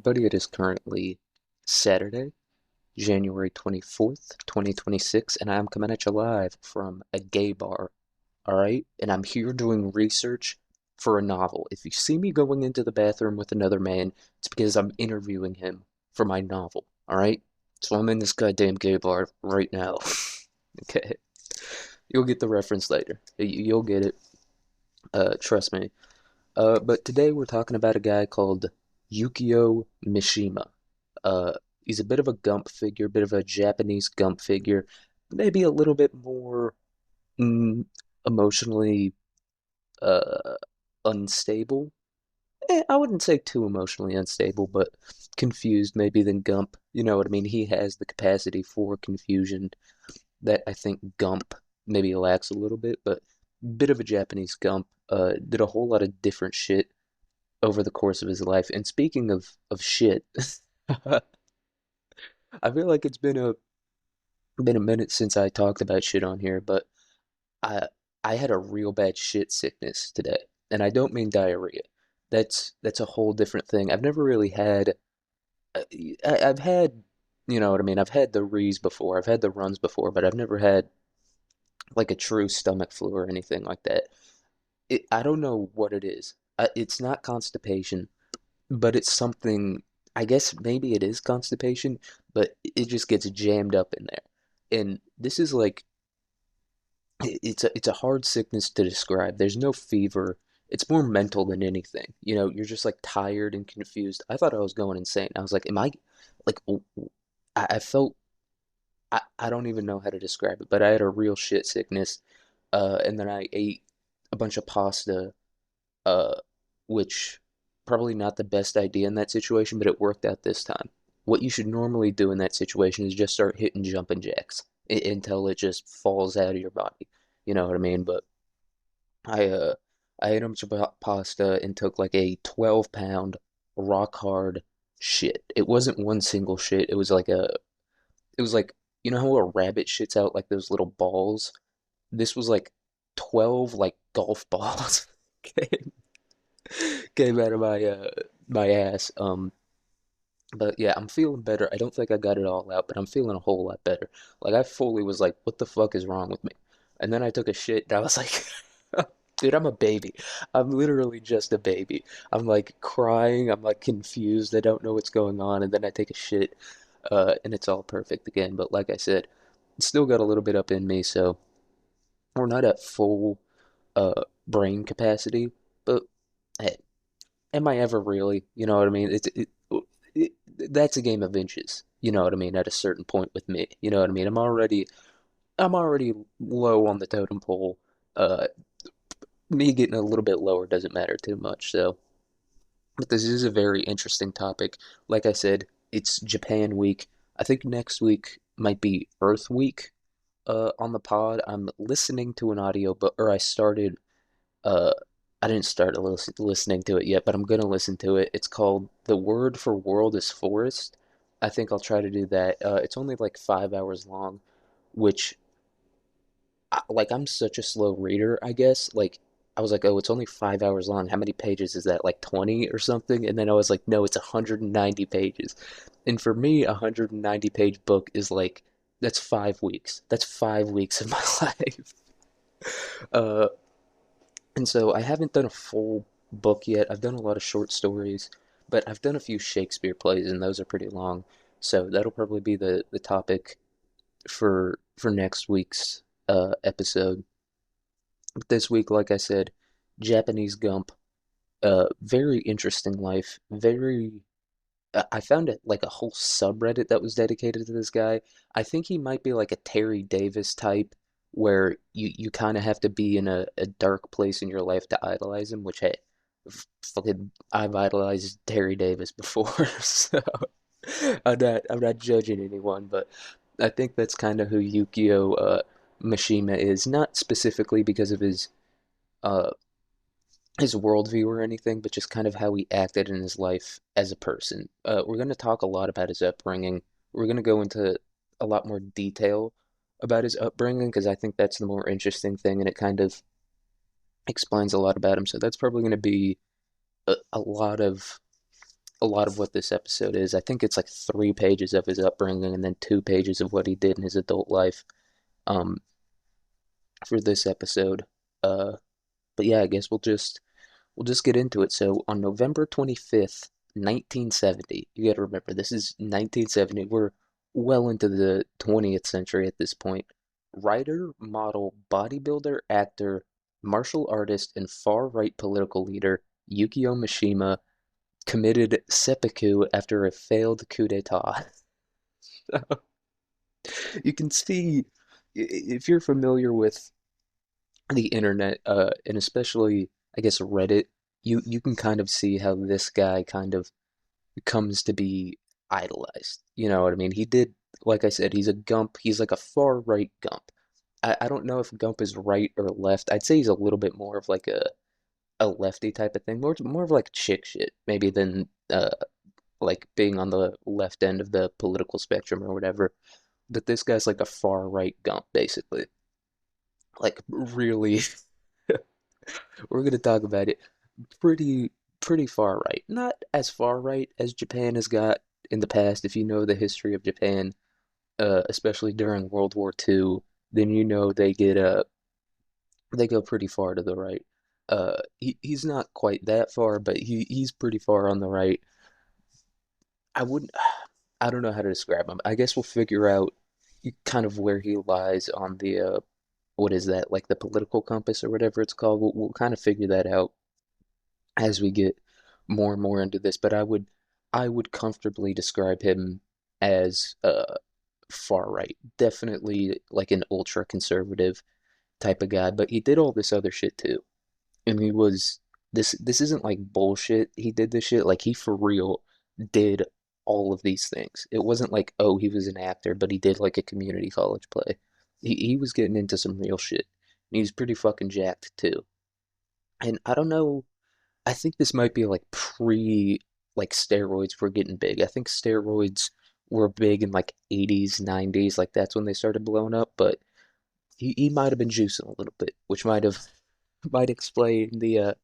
everybody. It is currently Saturday, January 24th, 2026, and I'm coming at you live from a gay bar, all right? And I'm here doing research for a novel. If you see me going into the bathroom with another man, it's because I'm interviewing him for my novel, all right? So I'm in this goddamn gay bar right now. Okay. You'll get the reference later. You'll get it. Trust me. But today we're talking about a guy called Yukio Mishima. Uh, he's a bit of a gump figure, bit of a Japanese gump figure, maybe a little bit more mm, emotionally uh, unstable. I wouldn't say too emotionally unstable, but confused maybe than Gump. You know what I mean? He has the capacity for confusion that I think Gump maybe lacks a little bit, but bit of a Japanese Gump. Did a whole lot of different shit over the course of his life. And speaking of shit, I feel like it's been a minute since I talked about shit on here, but I I had a real bad shit sickness today, and I don't mean diarrhea. That's a whole different thing. I've never really had. I've had, you know what I mean. I've had the rees before. I've had the runs before, but I've never had like a true stomach flu or anything like that. I don't know what it is. It's not constipation, but it's something. I guess maybe it is constipation, but it just gets jammed up in there. And this is like it's a hard sickness to describe. There's no fever. It's more mental than anything. You know, you're just like tired and confused. I thought I was going insane. I was like, am I like I felt I don't even know how to describe it, but I had a real shit sickness. And then I ate a bunch of pasta, uh, which probably not the best idea in that situation, but it worked out this time. What you should normally do in that situation is just start hitting jumping jacks until it just falls out of your body. You know what I mean? But I uh I ate a bunch of pasta and took like a 12-pound rock hard shit. It wasn't one single shit. It was like you know how a rabbit shits out like those little balls? This was like 12 like golf balls. Came out of my ass. But yeah, I'm feeling better. I don't think I got it all out, but I'm feeling a whole lot better. Like I fully was like, what the fuck is wrong with me? And then I took a shit and I was like, dude, I'm a baby. I'm literally just a baby. I'm like crying, I'm like confused, I don't know what's going on, and then I take a shit, and it's all perfect again. But like I said, it's still got a little bit up in me, so we're not at full brain capacity, but hey, am I ever really? You know what I mean? It that's a game of inches. You know what I mean? At a certain point with me, you know what I mean? I'm already low on the totem pole. Uh, Me getting a little bit lower doesn't matter too much. So, but this is a very interesting topic. Like I said, it's Japan week. I think next week might be Earth week. On the pod, I'm listening to an audio, but or I started uh, I didn't start listening to it yet, but I'm gonna listen to it. It's called The Word for World is Forest. I think I'll try to do that. It's only like 5 hours long, which like I'm such a slow reader, I guess. Like I was like, oh, it's only 5 hours long. How many pages is that? Like 20 or something? And then I was like, no, it's 190 pages. And for me, a 190 page book is like that's 5 weeks. That's 5 weeks of my life. Uh, And so I haven't done a full book yet. I've done a lot of short stories, but I've done a few Shakespeare plays, and those are pretty long. So that'll probably be the topic for next week's episode. But this week, like I said, Japanese Gump, very interesting life. I found it like a whole subreddit that was dedicated to this guy. I think he might be like a Terry Davis type, where you kind of have to be in a dark place in your life to idolize him. Which hey, fucking I've idolized Terry Davis before, so I'm not judging anyone, but I think that's kind of who Yukio Mishima is. Not specifically because of uh his worldview or anything, but just kind of how he acted in his life as a person. We're going to talk a lot about his upbringing. We're going to go into a lot more detail about his upbringing because I think that's the more interesting thing and it kind of explains a lot about him. So that's probably going to be a lot of a lot of what this episode is. I think it's like 3 pages of his upbringing and then 2 pages of what he did in his adult life. Um, for this episode. Uh, but yeah, I guess we'll just get into it. So on November 25th, 1970, you got to remember this is 1970. We're well into the 20th century at this point. Writer, model, bodybuilder, actor, martial artist, and far-right political leader Yukio Mishima committed seppuku after a failed coup d'etat. You can see if you're familiar with the internet, and especially I guess Reddit, you can kind of see how this guy kind of comes to be idolized. You know what I mean? He did, like I said, he's a Gump. He's like a far right Gump. I don't know if Gump is right or left. I'd say he's a little bit more of like a lefty type of thing, more of like chick shit, maybe than like being on the left end of the political spectrum or whatever. But this guy's like a far right Gump, basically. Like really, we're gonna talk about it. Pretty far right. Not as far right as Japan has got in the past. If you know the history of Japan, especially during World War II, then you know they go pretty far to the right. He's not quite that far, but he's pretty far on the right. I wouldn't I don't know how to describe him. I guess we'll figure out kind of where he lies on the what is that, like the political compass or whatever it's called. We'll kind of figure that out as we get more and more into this, but I would comfortably describe him as far right. Definitely like an ultra conservative type of guy, but he did all this other shit too. And this isn't like bullshit. He did this shit like he for real did all of these things. It wasn't like, oh, he was an actor, but he did like a community college play. He was getting into some real shit. And he's pretty fucking jacked too. And I don't know, I think this might be like pre like steroids were getting big. I think steroids were big in like 80s, 90s, like that's when they started blowing up, but he might have been juicing a little bit, which might explain the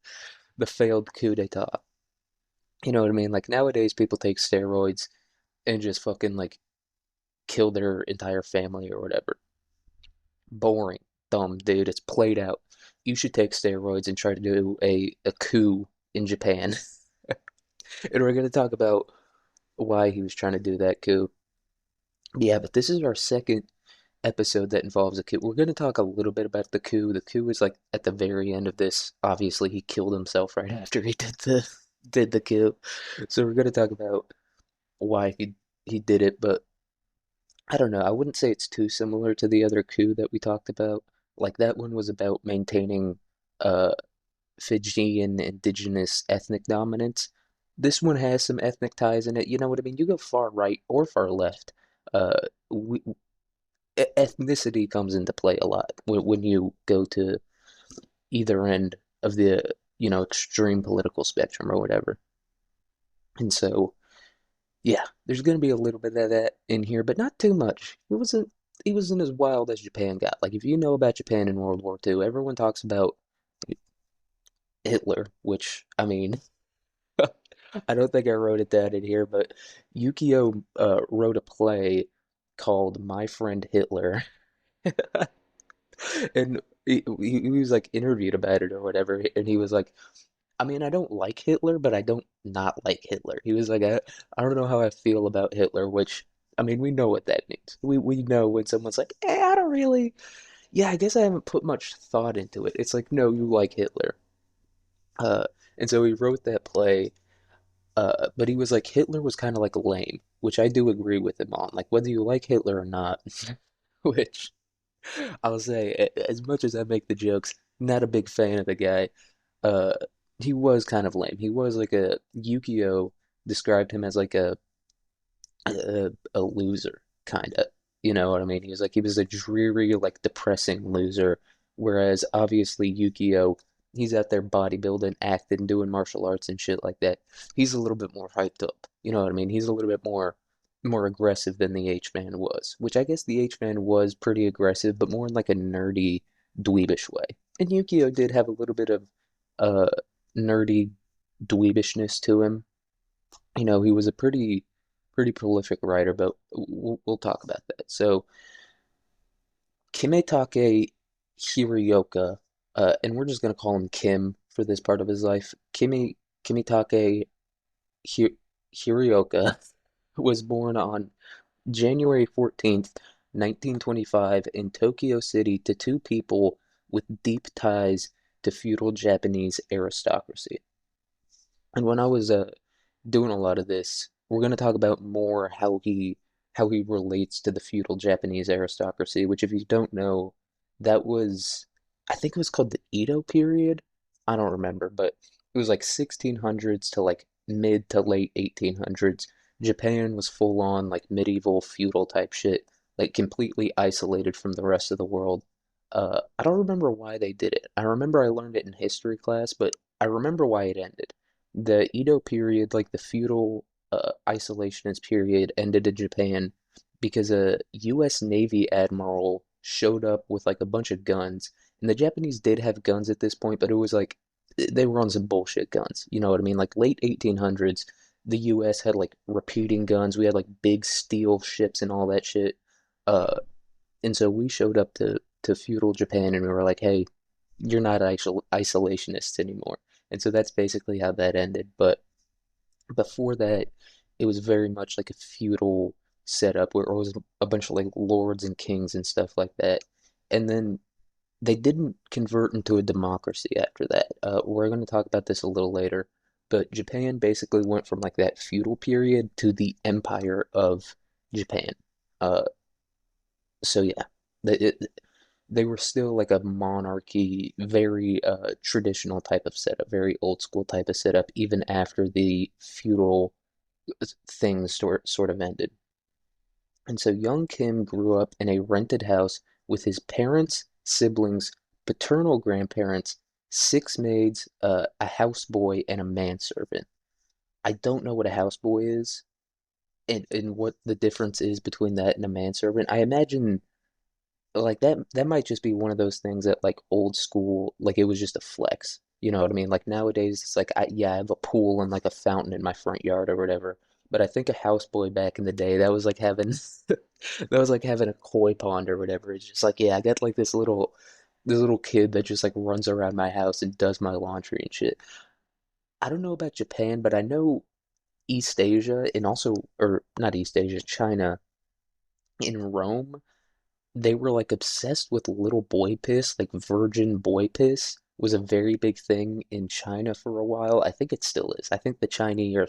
failed coup d'etat. You know what I mean? Like nowadays people take steroids and just fucking like kill their entire family or whatever. Boring, dumb, dude. It's played out. You should take steroids and try to do a coup in Japan. And we're going to talk about why he was trying to do that coup. Yeah, but this is our second episode that involves a coup. We're going to talk a little bit about the coup. The coup is like at the very end of this. Obviously, he killed himself right after he did the coup. So we're going to talk about why he did it, but I don't know. I wouldn't say it's too similar to the other coup that we talked about. Like that one was about maintaining uh Fijian indigenous ethnic dominance. This one has some ethnic ties in it. You know what I mean? You go far right or far left. Uh, we, ethnicity comes into play a lot when you go to either end of the extreme political spectrum or whatever. And so, yeah, there's going to be a little bit of that in here, but not too much. He wasn't as wild as Japan got. Like if you know about Japan in World War II, everyone talks about Hitler, which I mean, I don't think I wrote it down in here, but Yukio wrote a play called My Friend Hitler, and he was like interviewed about it or whatever, and he was like, I mean, I don't like Hitler, but I don't not like Hitler. He was like, I don't know how I feel about Hitler, which I mean, we know what that means. We know when someone's like, I don't really, yeah, I guess I haven't put much thought into it. It's like, no, you like Hitler. Uh, and so he wrote that play. But he was like Hitler was kind of like lame, which I do agree with him on. Like whether you like Hitler or not, which I'll say, as much as I make the jokes, not a big fan of the guy. Uh, he was kind of lame. He was like a Yukio described him as like a loser, kind of. You know what I mean? He was a dreary, like depressing loser. Whereas obviously Yukio, he's out there bodybuilding, acting, doing martial arts and shit like that. He's a little bit more hyped up. You know what I mean? He's a little bit more aggressive than the H-Man was, which I guess the H-Man was pretty aggressive, but more in like a nerdy, dweebish way. And Yukio did have a little bit of uh nerdy dweebishness to him, He was a pretty prolific writer, but we'll talk about that. So Kimetake Hirioka, and we're just gonna call him Kim for this part of his life. Kimitake Hi Hirioka was born on January 14th, 1925, in Tokyo City to two people with deep ties to feudal Japanese aristocracy. And when I was doing a lot of this, we're going to talk about more how he relates to the feudal Japanese aristocracy, which if you don't know, that was I think it was called the Edo period. I don't remember, but it was like 1600s to like mid to late 1800s. Japan was full on like medieval feudal type shit, like completely isolated from the rest of the world. I don't remember why they did it. I remember I learned it in history class, but I remember why it ended. The Edo period, like the feudal isolationist period, ended in Japan because a U.S. Navy admiral showed up with like a bunch of guns, and the Japanese did have guns at this point, but it was like they were on some bullshit guns. You know what I mean? Like late 1800s, the U.S. had like repeating guns. We had like big steel ships and all that shit. Uh, and so we showed up to feudal Japan, and we were like, hey, you're not isolationists anymore. And so that's basically how that ended. But before that, it was very much like a feudal setup where it was a bunch of like lords and kings and stuff like that. And then they didn't convert into a democracy after that. We're going to talk about this a little later, but Japan basically went from like that feudal period to the Empire of Japan. Uh, so yeah, they were still like a monarchy, very traditional type of setup, very old school type of setup, even after the feudal things sort of ended. And so young Kim grew up in a rented house with his parents, siblings, paternal grandparents, six maids, a houseboy, and a manservant. I don't know what a houseboy is and what the difference is between that and a manservant. I imagine like that might just be one of those things that like old school, like it was just a flex. You know what I mean? Like nowadays it's like yeah, I have a pool and like a fountain in my front yard or whatever. But I think a houseboy back in the day, that was like having that was like having a koi pond or whatever. It's just like, yeah, I got like this little kid that just like runs around my house and does my laundry and shit. I don't know about Japan, but I know East Asia and also, or not East Asia, China, in Rome, they were like obsessed with little boy piss, like virgin boy piss was a very big thing in China for a while. I think it still is. I think the Chinese are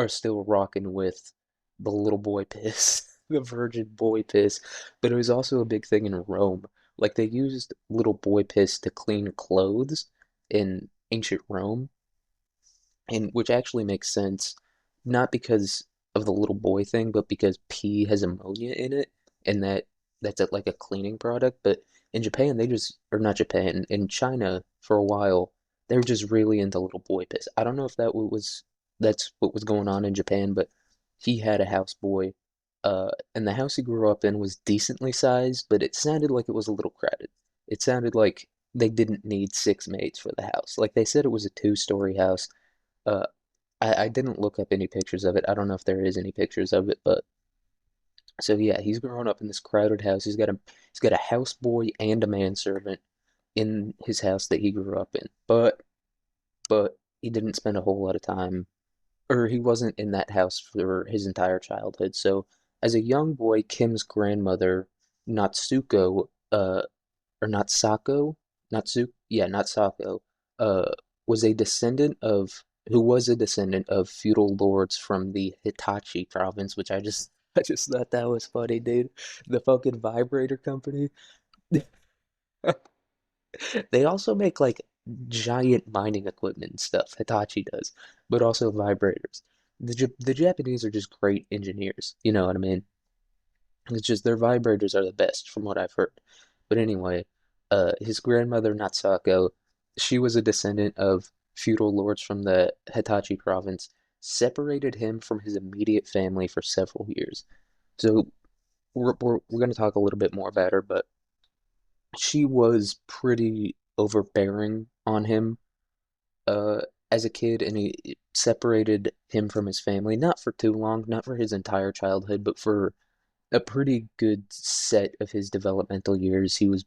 still rocking with the little boy piss, the virgin boy piss. But it was also a big thing in Rome. Like they used little boy piss to clean clothes in ancient Rome, and which actually makes sense, not because of the little boy thing, but because pee has ammonia in it, and that's like a cleaning product. But in Japan, they just, or not Japan, in China for a while, they were just really into little boy piss. I don't know if that's what was going on in Japan, but he had a houseboy, and the house he grew up in was decently sized, but it sounded like it was a little crowded. It sounded like they didn't need six maids for the house. Like they said, it was a two-story house. uh, I didn't look up any pictures of it. I don't know if there is any pictures of it, but so yeah, he's grown up in this crowded house. He's got a houseboy and a manservant in his house that he grew up in. But he didn't spend a whole lot of time, or he wasn't in that house for his entire childhood. So as a young boy, Kim's grandmother, Natsuko, or not Sako, not Sako, uh, was a descendant of who was a descendant of feudal lords from the Hitachi province, which I just thought that was funny, dude. The fucking vibrator company. They also make like giant mining equipment and stuff. Hitachi does, but also vibrators. The Japanese are just great engineers. You know what I mean? It's just their vibrators are the best, from what I've heard. But anyway, his grandmother Natsako, she was a descendant of feudal lords from the Hitachi province, separated him from his immediate family for several years. So we're going to talk a little bit more about her, but she was pretty overbearing on him. as a kid, and it separated him from his family, not for too long, not for his entire childhood, but for a pretty good set of his developmental years. He was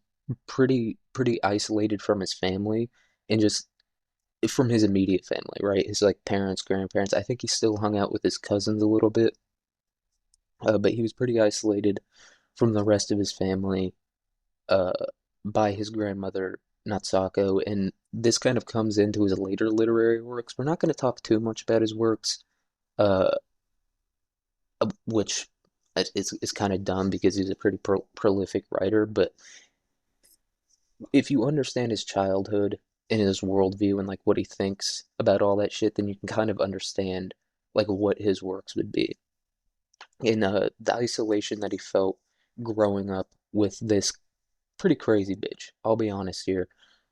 pretty isolated from his family and just from his immediate family, right? His like parents, grandparents. I think he still hung out with his cousins a little bit, but he was pretty isolated from the rest of his family uh, by his grandmother Natsako, and this kind of comes into his later literary works. We're not going to talk too much about his works, uh, which is kind of dumb because he's a pretty prolific writer. But if you understand his childhood and his worldview and like what he thinks about all that shit, then you can kind of understand like what his works would be. In the isolation that he felt growing up with this pretty crazy bitch. I'll be honest here.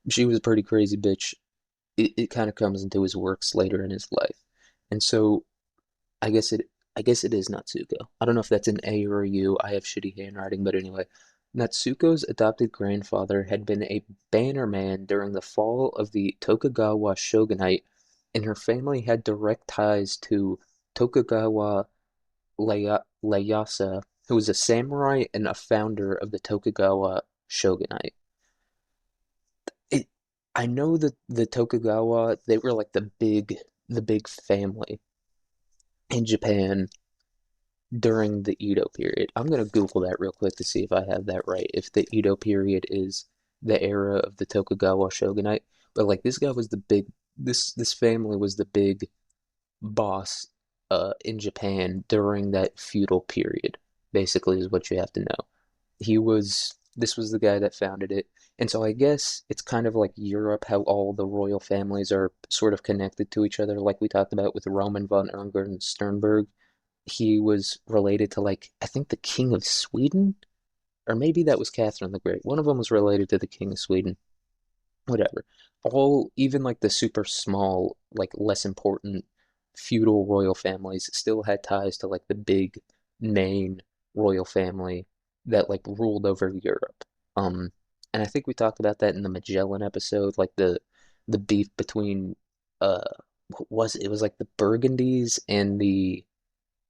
She was a pretty crazy bitch. It kind of comes into his works later in his life. And so I guess it is Natsuko. I don't know if that's an A or a U. I have shitty handwriting, but anyway. Natsuko's adopted grandfather had been a bannerman during the fall of the Tokugawa shogunate, and her family had direct ties to Tokugawa Ieyasu, who was a samurai and a founder of the Tokugawa shogunate. It, I know that the Tokugawa, they were like the big family in Japan during the Edo period. I'm gonna Google that real quick to see if I have that right. If the Edo period is the era of the Tokugawa shogunate, but like this guy was the big this family was the big boss in Japan during that feudal period. Basically, is what you have to know. This was the guy that founded it. And so I guess it's kind of like Europe, how all the royal families are sort of connected to each other, like we talked about with Roman von Ungern and Sternberg. He was related to like I think the King of Sweden, or maybe that was Catherine the Great. One of them was related to the King of Sweden. Whatever. All even like the super small, like less important feudal royal families still had ties to like the big main royal family that like ruled over Europe. Um, and I think we talked about that in the Magellan episode, like the beef between what was it? It was like the Burgundies and the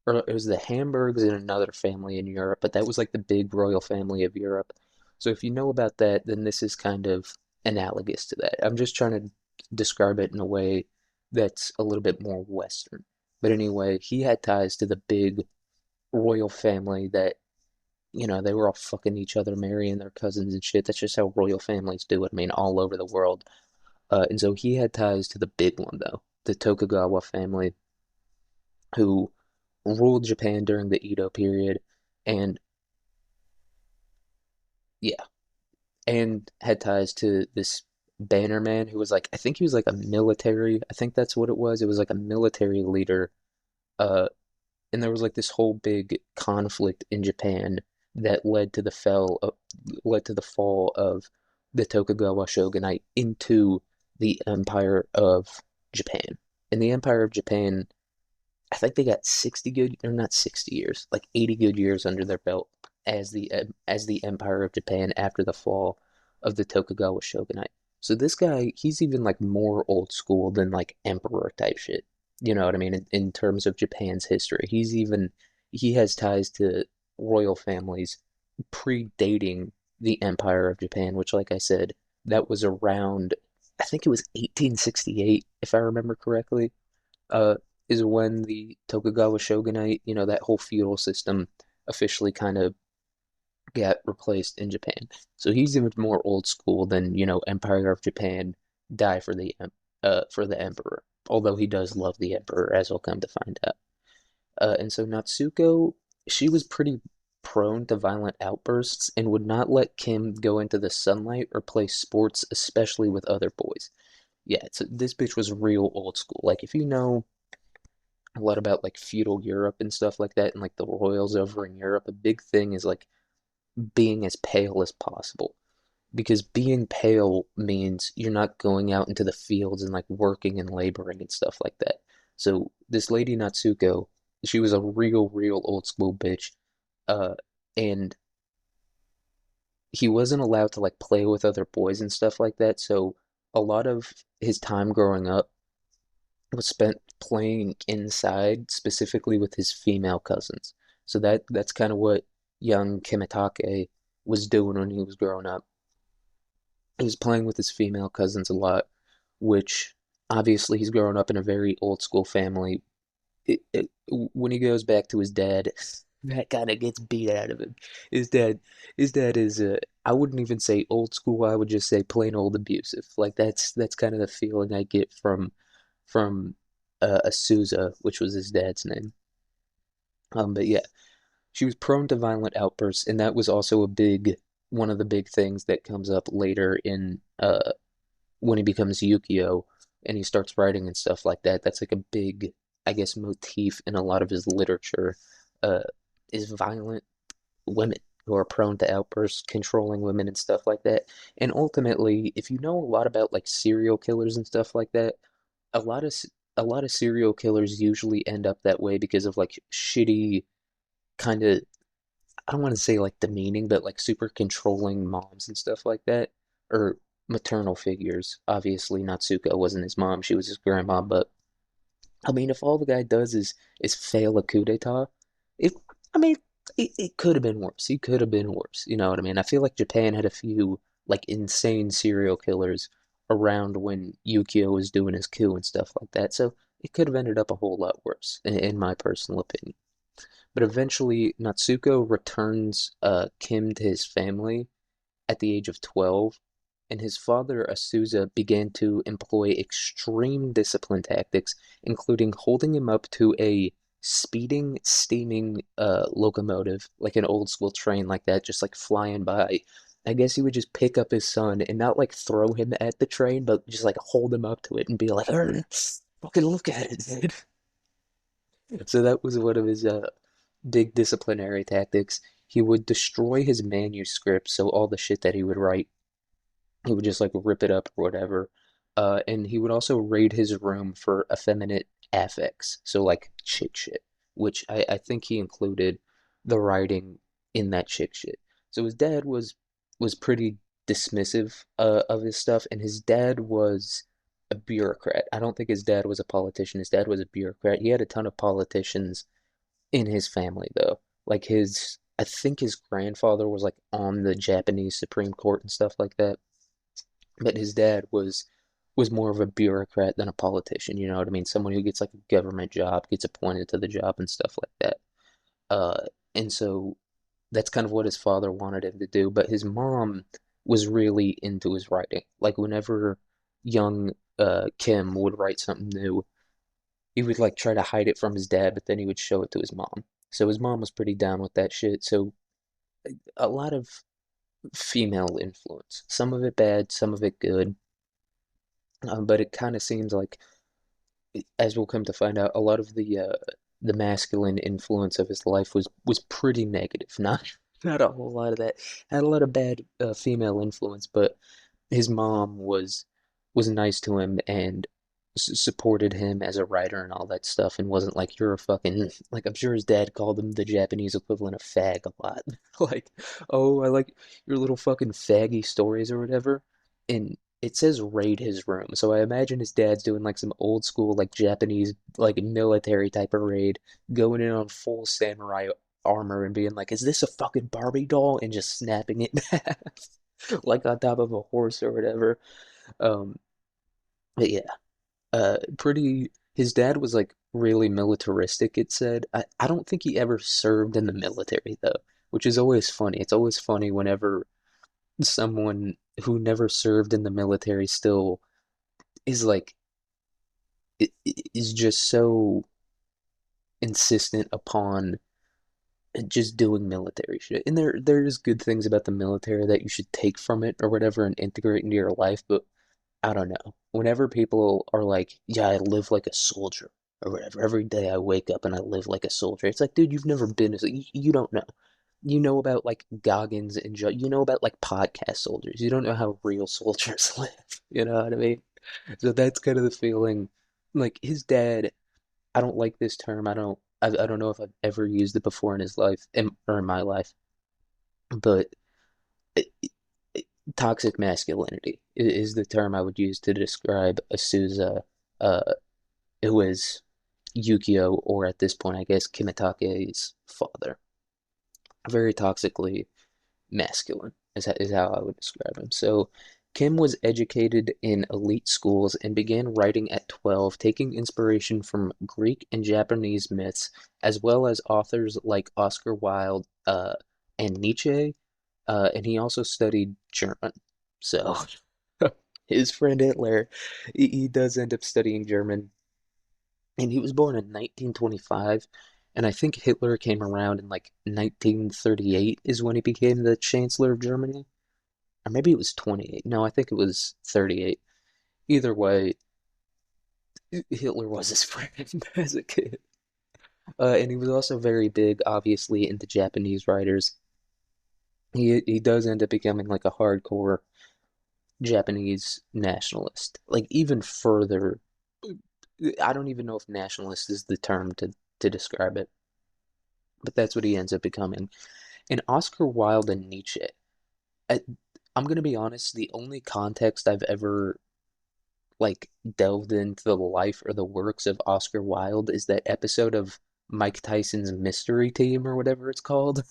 or it was the Hamburgs and another family in Europe, but that was like the big royal family of Europe. So if you know about that, then this is kind of analogous to that. I'm just trying to describe it in a way that's a little bit more Western. But anyway, he had ties to the big royal family that, they were all fucking each other, marrying their cousins and shit. That's just how royal families do it. I mean, all over the world. And so he had ties to the big one, though, the Tokugawa family, who ruled Japan during the Edo period, and yeah, and had ties to this bannerman who was like, I think he was like a military, I think that's what it was. It was like a military leader, uh, and there was like this whole big conflict in Japan that led to the fall of the Tokugawa shogunate into the Empire of Japan. And the Empire of Japan, I think they got 60 good, or not 60 years, like 80 good years under their belt as the Empire of Japan after the fall of the Tokugawa shogunate. So this guy, he's even like more old school than like emperor type shit. You know what I mean? In terms of Japan's history, he has ties to royal families predating the Empire of Japan, which, like I said, that was around, I think it was 1868, if I remember correctly, uh, is when the Tokugawa shogunate, that whole feudal system officially kind of got replaced in Japan. So he's even more old school than, Empire of Japan die for the emperor. Although he does love the emperor, as I'll come to find out. And so Natsuko, she was pretty prone to violent outbursts and would not let Kim go into the sunlight or play sports, especially with other boys. Yeah, this bitch was real old school. Like if you know a lot about like feudal Europe and stuff like that, and like the royals over in Europe, a big thing is like being as pale as possible. Because being pale means you're not going out into the fields and like working and laboring and stuff like that. So this lady Natsuko, she was a real old school bitch. Uh, and he wasn't allowed to like play with other boys and stuff like that. So a lot of his time growing up was spent playing inside, specifically with his female cousins. So that's kind of what young Kimitake was doing when he was growing up. He was playing with his female cousins a lot, which obviously he's growing up in a very old school family. When he goes back to his dad, that kind of gets beat out of him. His dad, his dad is I wouldn't even say old school. I would just say plain old abusive. Like that's kind of the feeling I get from Asuza, which was his dad's name. But yeah, she was prone to violent outbursts, and that was also a big one of the big things that comes up later in when he becomes Yukio and he starts writing and stuff like that. That's like a big, I guess, motif in a lot of his literature. Uh, is violent women who are prone to outbursts, controlling women and stuff like that. And ultimately, if you know a lot about like serial killers and stuff like that, a lot of a lot of serial killers usually end up that way because of like shitty kind of, I don't want to say like demeaning, but like super controlling moms and stuff like that, or maternal figures. Obviously, Natsuko wasn't his mom; she was his grandma. But I mean, if all the guy does is fail a coup d'état, it, I mean, it could have been worse. He could have been worse. You know what I mean? I feel like Japan had a few like insane serial killers around when Yukio was doing his coup and stuff like that. So it could have ended up a whole lot worse, in my personal opinion. But eventually, Natsuko returns Kim to his family at the age of 12, and his father, Asuza, began to employ extreme discipline tactics, including holding him up to a speeding, steaming locomotive, like an old school train like that, just like flying by. I guess he would just pick up his son and not like throw him at the train, but just like hold him up to it and be like, fucking look at it, dude. So that was one of his big disciplinary tactics. He would destroy his manuscripts, so all the shit that he would write, he would just like rip it up or whatever. And he would also raid his room for effeminate affects, so like chick shit, which I think he included the writing in that chick shit. So his dad was pretty dismissive of his stuff, and his dad was a bureaucrat. I don't think his dad was a politician. His dad was a bureaucrat. He had a ton of politicians in his family though. Like I think his grandfather was like on the Japanese Supreme Court and stuff like that. But his dad was more of a bureaucrat than a politician, you know what I mean? Someone who gets like a government job, gets appointed to the job and stuff like that. Uh and so that's kind of what his father wanted him to do, but his mom was really into his writing. Like whenever young Kim would write something new, he would like try to hide it from his dad, but then he would show it to his mom. So his mom was pretty down with that shit. So a lot of female influence, some of it bad, some of it good. But it kind of seems like, as we'll come to find out, a lot of the masculine influence of his life was pretty negative. Not a whole lot of that. Had a lot of bad female influence, but his mom was nice to him and supported him as a writer and all that stuff, and wasn't like you're a fucking, like I'm sure his dad called him the Japanese equivalent of fag a lot. Like, oh, I like your little fucking faggy stories or whatever. And it says raid his room, so I imagine his dad's doing like some old school like Japanese like military type of raid, going in on full samurai armor and being like, "Is this a fucking Barbie doll?" and just snapping it back like on top of a horse or whatever. Um, but yeah, pretty. His dad was like really militaristic, it said. I don't think he ever served in the military though, which is always funny. It's always funny whenever someone who never served in the military still is like is just so insistent upon just doing military shit. And there's good things about the military that you should take from it or whatever and integrate into your life, but I don't know. Whenever people are like, "Yeah, I live like a soldier," or whatever, every day I wake up and I live like a soldier. It's like, dude, you've never been. You don't know. You know about like Goggins and you know about like podcast soldiers. You don't know how real soldiers live. You know what I mean? So that's kind of the feeling. Like his dad, I don't like this term. I don't know if I've ever used it before in his life or in my life, but it, toxic masculinity is the term I would use to describe Asuza. Uh, It was Yukio, or at this point, I guess, Kimitake's father. Very toxically masculine is how I would describe him. So Kim was educated in elite schools and began writing at 12, taking inspiration from Greek and Japanese myths, as well as authors like Oscar Wilde and Nietzsche. And he also studied German. So his friend Hitler, he does end up studying German, and he was born in 1925. And I think Hitler came around in like 1938 is when he became the Chancellor of Germany. Or maybe it was 28. No, I think it was 38. Either way, Hitler was his friend as a kid. And he was also very big, obviously, into Japanese writers. He does end up becoming like a hardcore Japanese nationalist. Like even further, I don't even know if nationalist is the term to describe it, but that's what he ends up becoming. And Oscar Wilde and Nietzsche, I, I'm gonna be honest, the only context I've ever like delved into the life or the works of Oscar Wilde is that episode of Mike Tyson's Mystery Team or whatever it's called,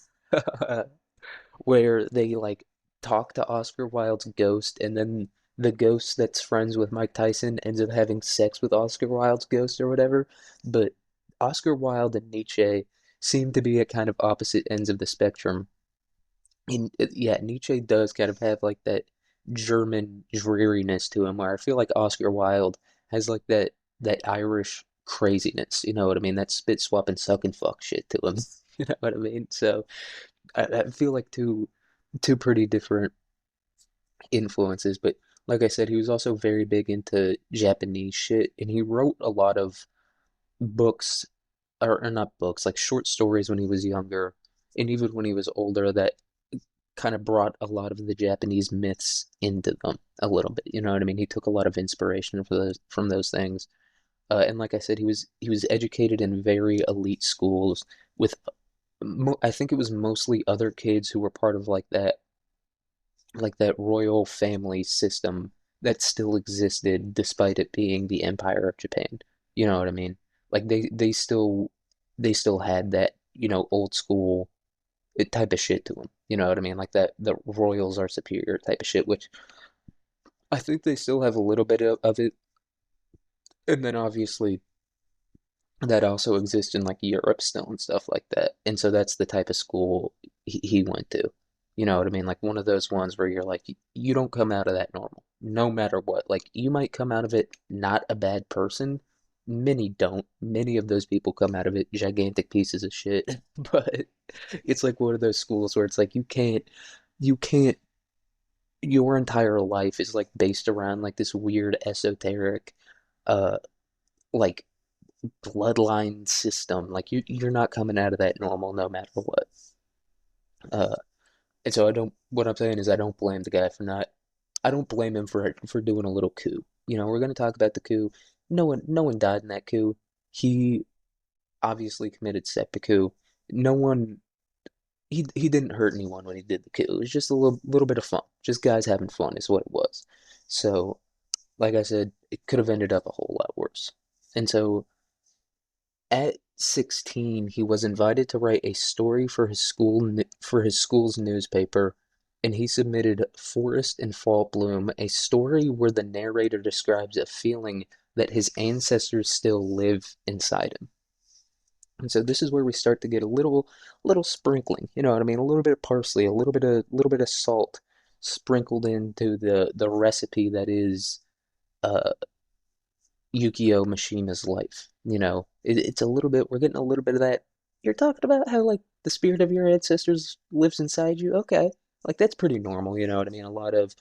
where they like talk to Oscar Wilde's ghost, and then the ghost that's friends with Mike Tyson ends up having sex with Oscar Wilde's ghost or whatever. But Oscar Wilde and Nietzsche seem to be at kind of opposite ends of the spectrum. And yeah, Nietzsche does kind of have like that German dreariness to him, where I feel like Oscar Wilde has like that Irish craziness. You know what I mean? That spit swap and suck and fuck shit to him. You know what I mean? So I feel like two pretty different influences. But like I said, he was also very big into Japanese shit, and he wrote a lot of books, or not books, like short stories when he was younger, and even when he was older, that kind of brought a lot of the Japanese myths into them a little bit. You know what I mean? He took a lot of inspiration for those from those things. And like I said, he was educated in very elite schools with I think it was mostly other kids who were part of like that royal family system that still existed despite it being the Empire of Japan. You know what I mean? Like they still had that, old school type of shit to them. You know what I mean? Like that the royals are superior type of shit, which I think they still have a little bit of it. And then obviously that also exists in like Europe still and stuff like that. And so that's the type of school he went to. You know what I mean? Like one of those ones where you're like, you don't come out of that normal, no matter what. Like you might come out of it not a bad person. Many don't. Many of those people come out of it gigantic pieces of shit. But it's like one of those schools where it's like you can't, your entire life is like based around like this weird esoteric uh like bloodline system. Like you're not coming out of that normal no matter what. Uh, and so I don't. What I'm saying is I don't blame the guy for not. I don't blame him for doing a little coup. We're gonna talk about the coup. No one died in that coup. He obviously committed seppuku. No one. He didn't hurt anyone when he did the coup. It was just a little bit of fun. Just guys having fun is what it was. So, like I said, it could have ended up a whole lot worse. And so at 16, he was invited to write a story for his school's newspaper, and he submitted Forest in Fall Bloom, a story where the narrator describes a feeling that his ancestors still live inside him. And so this is where we start to get a little sprinkling, you know what I mean? A little bit of parsley, a little bit of salt sprinkled into the recipe that is uh Yukio Mishima's life. It's a little bit, we're getting a little bit of that. You're talking about how, like, the spirit of your ancestors lives inside you. Okay. Like, that's pretty normal, you know what I mean? A lot of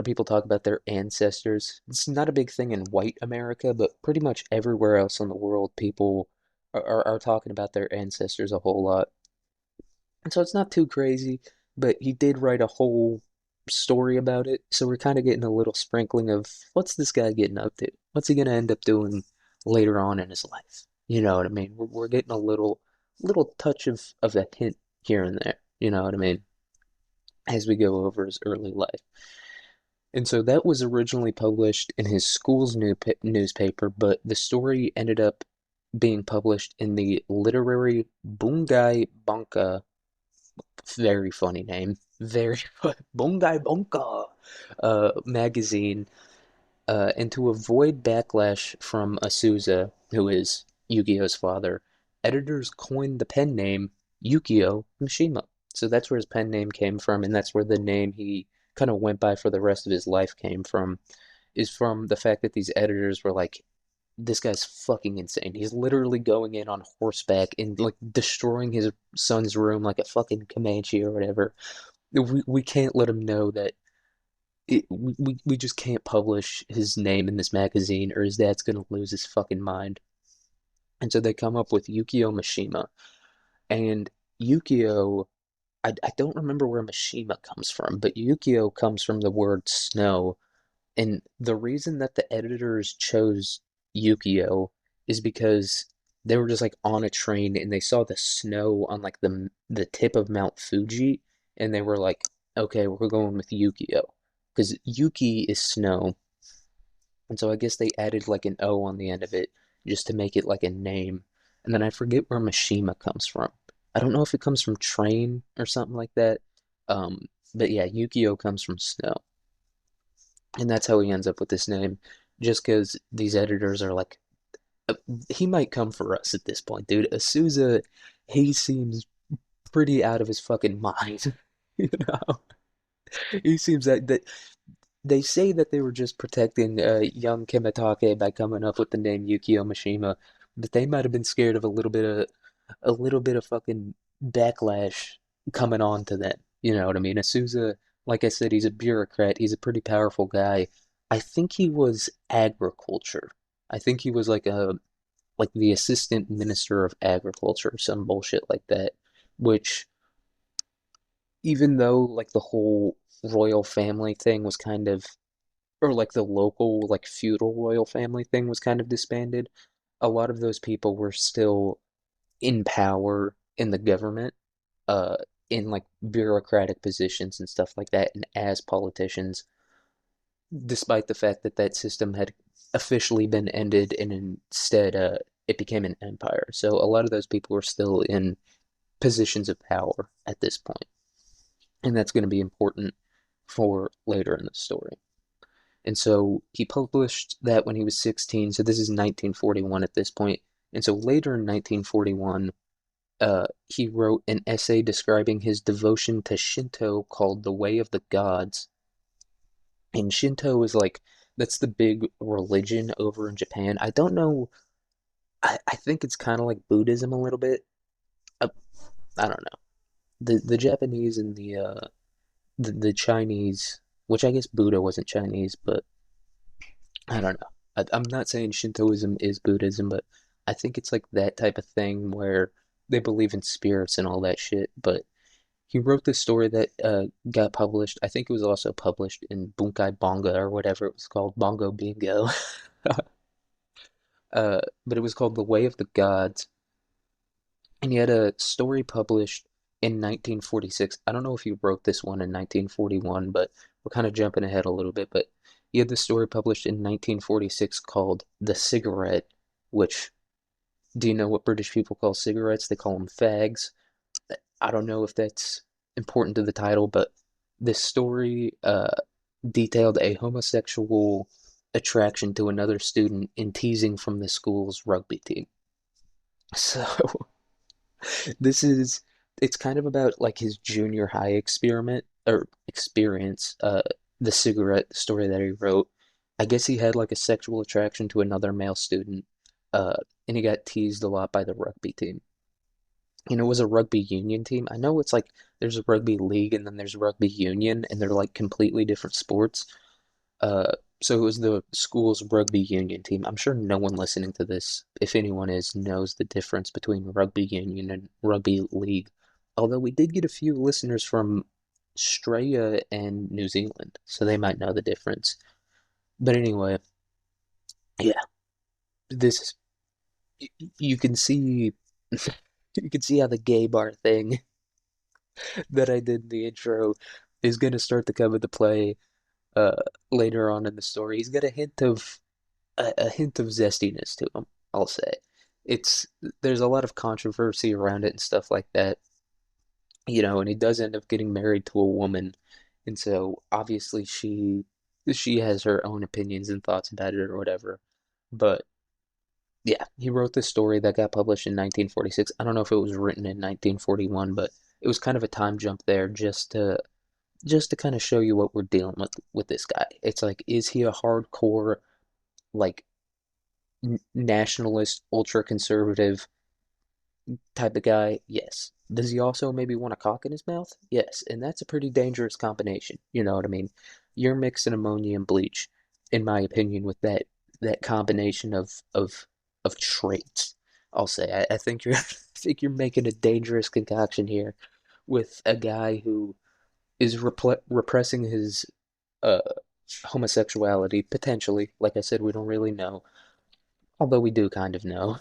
people talk about their ancestors. It's not a big thing in white America, but pretty much everywhere else in the world, people are talking about their ancestors a whole lot. And so it's not too crazy, but he did write a whole story about it. So we're kind of getting a little sprinkling of what's this guy getting up to? What's he going to end up doing later on in his life? You know what I mean? We're getting a little touch of a hint here and there. You know what I mean? As we go over his early life. And so that was originally published in his school's newspaper, but the story ended up being published in the literary Bungai Banka, very funny name, very Bungai Banka magazine. And to avoid backlash from Asuza, who is Yu-Gi-Oh's father, editors coined the pen name Yukio Mishima. So that's where his pen name came from, and that's where the name he kind of went by for the rest of his life came from, is from the fact that these editors were like, this guy's fucking insane. He's literally going in on horseback and like destroying his son's room like a fucking Comanche or whatever. We can't let him know that we just can't publish his name in this magazine or his dad's gonna lose his fucking mind. And so they come up with Yukio Mishima. And Yukio, I don't remember where Mishima comes from, but Yukio comes from the word snow. And the reason that the editors chose Yukio is because they were just like on a train and they saw the snow on like the tip of Mount Fuji and they were like, okay, we're going with Yukio because Yuki is snow. And so I guess they added like an O on the end of it just to make it like a name. And then I forget where Mishima comes from. I don't know if it comes from train or something like that. But yeah, Yukio comes from snow. And that's how he ends up with this name. Just because these editors are like, uh, he might come for us at this point, dude. Asuza, he seems pretty out of his fucking mind. You know, he seems that they say that they were just protecting young Kimitake by coming up with the name Yukio Mishima, but they might have been scared of a little bit of fucking backlash coming on to them. You know what I mean? Asuza, like I said, he's a bureaucrat. He's a pretty powerful guy. I think he was agriculture. I think he was like the assistant minister of agriculture or some bullshit like that. Which, even though like the whole royal family thing was kind of, or like the local like feudal royal family thing was kind of disbanded, a lot of those people were still in power in the government, uh, in like bureaucratic positions and stuff like that, and as politicians, despite the fact that that system had officially been ended and instead it became an empire. So a lot of those people were still in positions of power at this point, and that's going to be important for later in the story. And so he published that when he was 16. So this is 1941 at this point. And so later in 1941, he wrote an essay describing his devotion to Shinto called The Way of the Gods. And Shinto is like, that's the big religion over in Japan. I don't know. I think it's kind of like Buddhism a little bit. Uh, I don't know. The Japanese and the Chinese, which I guess Buddha wasn't Chinese, but I don't know. I'm not saying Shintoism is Buddhism, but I think it's like that type of thing where they believe in spirits and all that shit. But he wrote this story that got published. I think it was also published in Bunkai Bonga or whatever it was called, Bongo Bingo. But it was called The Way of the Gods. And he had a story published in 1946. I don't know if he wrote this one in 1941, but we're kind of jumping ahead a little bit. But he had this story published in 1946 called The Cigarette, which, do you know what British people call cigarettes? They call them fags. I don't know if that's important to the title, but this story detailed a homosexual attraction to another student in teasing from the school's rugby team. So this is it's kind of about like his junior high experiment or experience, the cigarette story that he wrote. I guess he had like a sexual attraction to another male student, uh, and he got teased a lot by the rugby team. And it was a rugby union team. I know it's like there's a rugby league and then there's rugby union, and they're like completely different sports. Uh, so it was the school's rugby union team. I'm sure no one listening to this, if anyone is, knows the difference between rugby union and rugby league. Although we did get a few listeners from Australia and New Zealand, so they might know the difference. But anyway, yeah, this you can see you can see how the gay bar thing that I did in the intro is gonna start to come into play uh, later on in the story. He's got a hint of zestiness to him, I'll say. It's there's a lot of controversy around it and stuff like that, and he does end up getting married to a woman, and so obviously she has her own opinions and thoughts about it or whatever. But yeah, he wrote this story that got published in 1946. I don't know if it was written in 1941, but it was kind of a time jump there just to kind of show you what we're dealing with this guy. It's like, is he a hardcore like nationalist, ultra conservative type of guy? Yes. Does he also maybe want a cock in his mouth? Yes. And that's a pretty dangerous combination. You know what I mean? You're mixing ammonia and bleach, in my opinion, with that combination of traits. I'll say. I think you're I think you're making a dangerous concoction here with a guy who is repressing his uh homosexuality potentially. Like I said, we don't really know, although we do kind of know.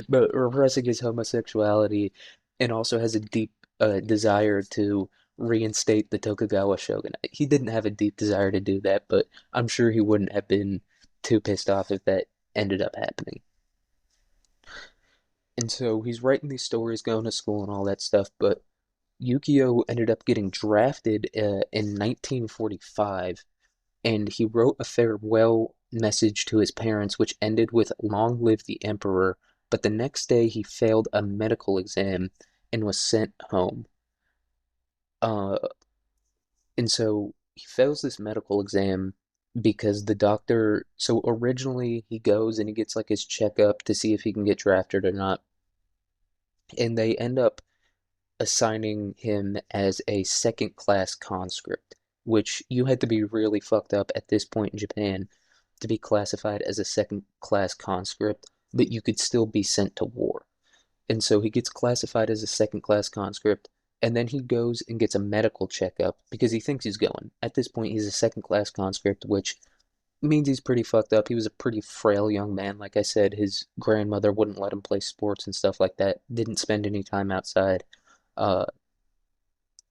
But repressing his homosexuality and also has a deep desire to reinstate the Tokugawa shogunate. He didn't have a deep desire to do that, but I'm sure he wouldn't have been too pissed off if that ended up happening. And so he's writing these stories, going to school and all that stuff, but Yukio ended up getting drafted in 1945, and he wrote a farewell message to his parents, which ended with "Long live the Emperor." But the next day, he failed a medical exam and was sent home. Uh, and so he fails this medical exam because the doctor. So originally, he goes and he gets like his checkup to see if he can get drafted or not, and they end up assigning him as a second class conscript, which you had to be really fucked up at this point in Japan to be classified as a second class conscript, but you could still be sent to war. And so he gets classified as a second class conscript, and then he goes and gets a medical checkup because he thinks he's going. At this point, he's a second class conscript, which means he's pretty fucked up. He was a pretty frail young man. Like I said, his grandmother wouldn't let him play sports and stuff like that, didn't spend any time outside. Uh,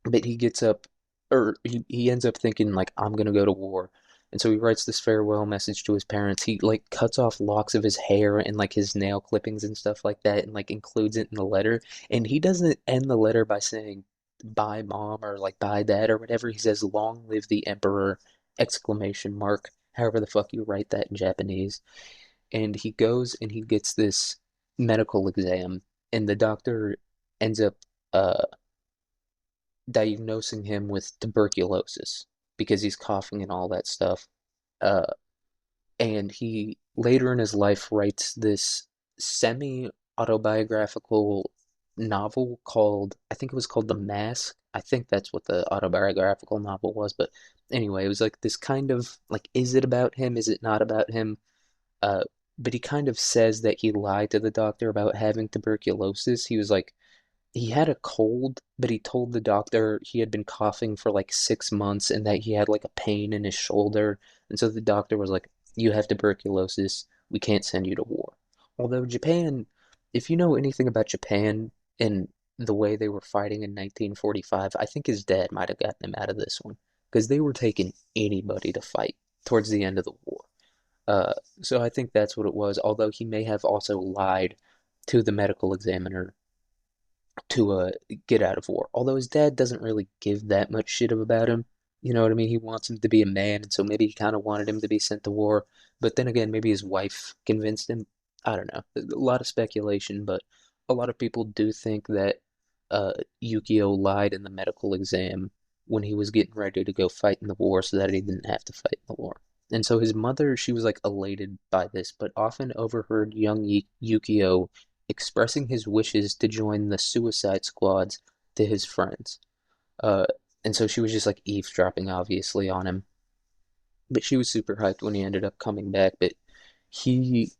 but he gets up, or he ends up thinking like, I'm gonna go to war. And so he writes this farewell message to his parents. He like cuts off locks of his hair and like his nail clippings and stuff like that, and like includes it in the letter. And he doesn't end the letter by saying bye mom or like bye dad or whatever. He says long live the emperor, exclamation mark, however the fuck you write that in Japanese. And he goes and he gets this medical exam, and the doctor ends up uh diagnosing him with tuberculosis because he's coughing and all that stuff. Uh, and he later in his life writes this semi autobiographical novel called, I think it was called The Mask. I think that's what the autobiographical novel was. But anyway, it was like this kind of like, is it about him? Is it not about him? Uh, but he kind of says that he lied to the doctor about having tuberculosis. He was like, he had a cold, but he told the doctor he had been coughing for like 6 months and that he had like a pain in his shoulder. And so the doctor was like, you have tuberculosis. We can't send you to war. Although Japan, if you know anything about Japan and the way they were fighting in 1945, I think his dad might have gotten him out of this one because they were taking anybody to fight towards the end of the war. Uh, so I think that's what it was, although he may have also lied to the medical examiner to get out of war. Although his dad doesn't really give that much shit about him. You know what I mean? He wants him to be a man, and so maybe he kind of wanted him to be sent to war. But then again, maybe his wife convinced him. I don't know. A lot of speculation, but a lot of people do think that uh, Yukio lied in the medical exam when he was getting ready to go fight in the war so that he didn't have to fight in the war. And so his mother, she was like elated by this, but often overheard young Yukio expressing his wishes to join the suicide squads to his friends. Uh, and so she was just like eavesdropping, obviously, on him. But she was super hyped when he ended up coming back. But he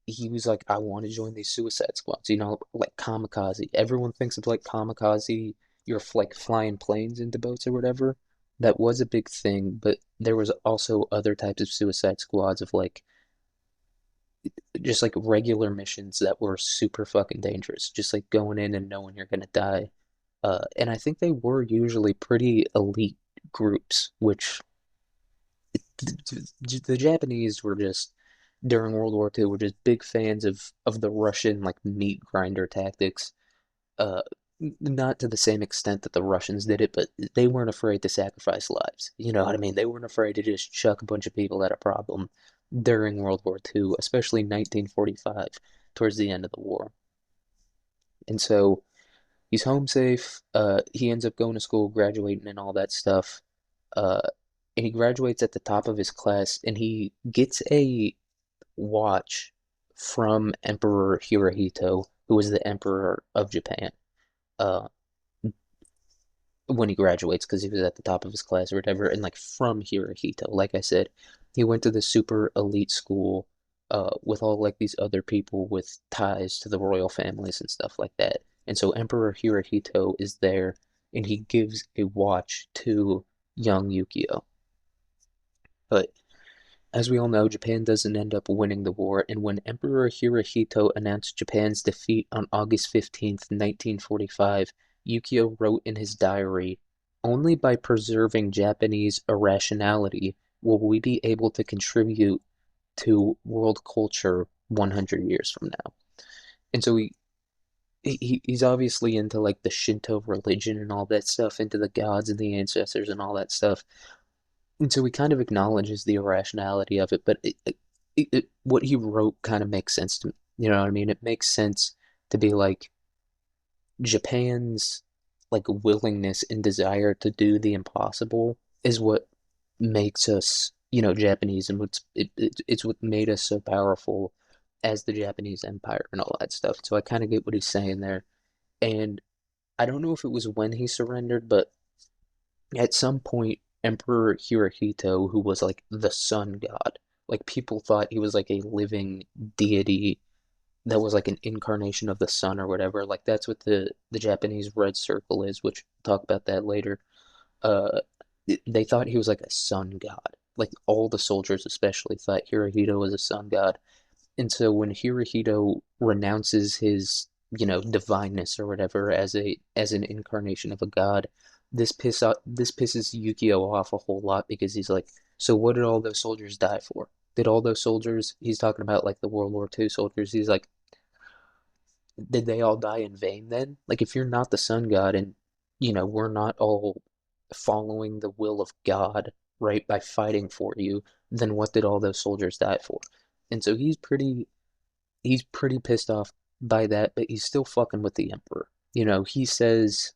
he was like, I want to join these suicide squads, like kamikaze. Everyone thinks of like kamikaze, you're like flying planes into boats or whatever. That was a big thing, but there was also other types of suicide squads of like just like regular missions that were super fucking dangerous. Just like going in and knowing you're gonna die. And I think they were usually pretty elite groups, which the Japanese were just during World War II were just big fans of the Russian like meat grinder tactics. Uh, Not to the same extent that the Russians did it, but they weren't afraid to sacrifice lives. You know what I mean? They weren't afraid to just chuck a bunch of people at a problem during World War II, especially 1945, towards the end of the war. And so he's home safe. He ends up going to school, graduating, and all that stuff. Uh, and he graduates at the top of his class, and he gets a watch from Emperor Hirohito, who was the Emperor of Japan. Uh, when he graduates because he was at the top of his class or whatever, and like from Hirohito, like I said, he went to the super elite school with all like these other people with ties to the royal families and stuff like that. And so Emperor Hirohito is there, and he gives a watch to young Yukio. But as we all know, Japan doesn't end up winning the war, and when Emperor Hirohito announced Japan's defeat on August 15th, 1945, Yukio wrote in his diary, "Only by preserving Japanese irrationality will we be able to contribute to world culture 100 years from now." And so he's obviously into like the Shinto religion and all that stuff, into the gods and the ancestors and all that stuff. And so he kind of acknowledges the irrationality of it, but what he wrote kind of makes sense to me. You know what I mean? It makes sense to be like Japan's like willingness and desire to do the impossible is what makes us, Japanese, and it's what made us so powerful as the Japanese Empire and all that stuff. So I kind of get what he's saying there. And I don't know if it was when he surrendered, but at some point, Emperor Hirohito, who was like the sun god, like people thought he was like a living deity that was like an incarnation of the sun or whatever. Like that's what the Japanese red circle is, which we'll talk about that later. Uh, they thought he was like a sun god. Like all the soldiers, especially, thought Hirohito was a sun god. And so when Hirohito renounces his, divineness or whatever as an incarnation of a god, this pisses Yukio off a whole lot because he's like, so what did all those soldiers die for? Did all those soldiers, he's talking about like the World War II soldiers, he's like, did they all die in vain then? Like if you're not the sun god and we're not all following the will of God, right, by fighting for you, then what did all those soldiers die for? And so he's pretty pissed off by that, but he's still fucking with the emperor. He says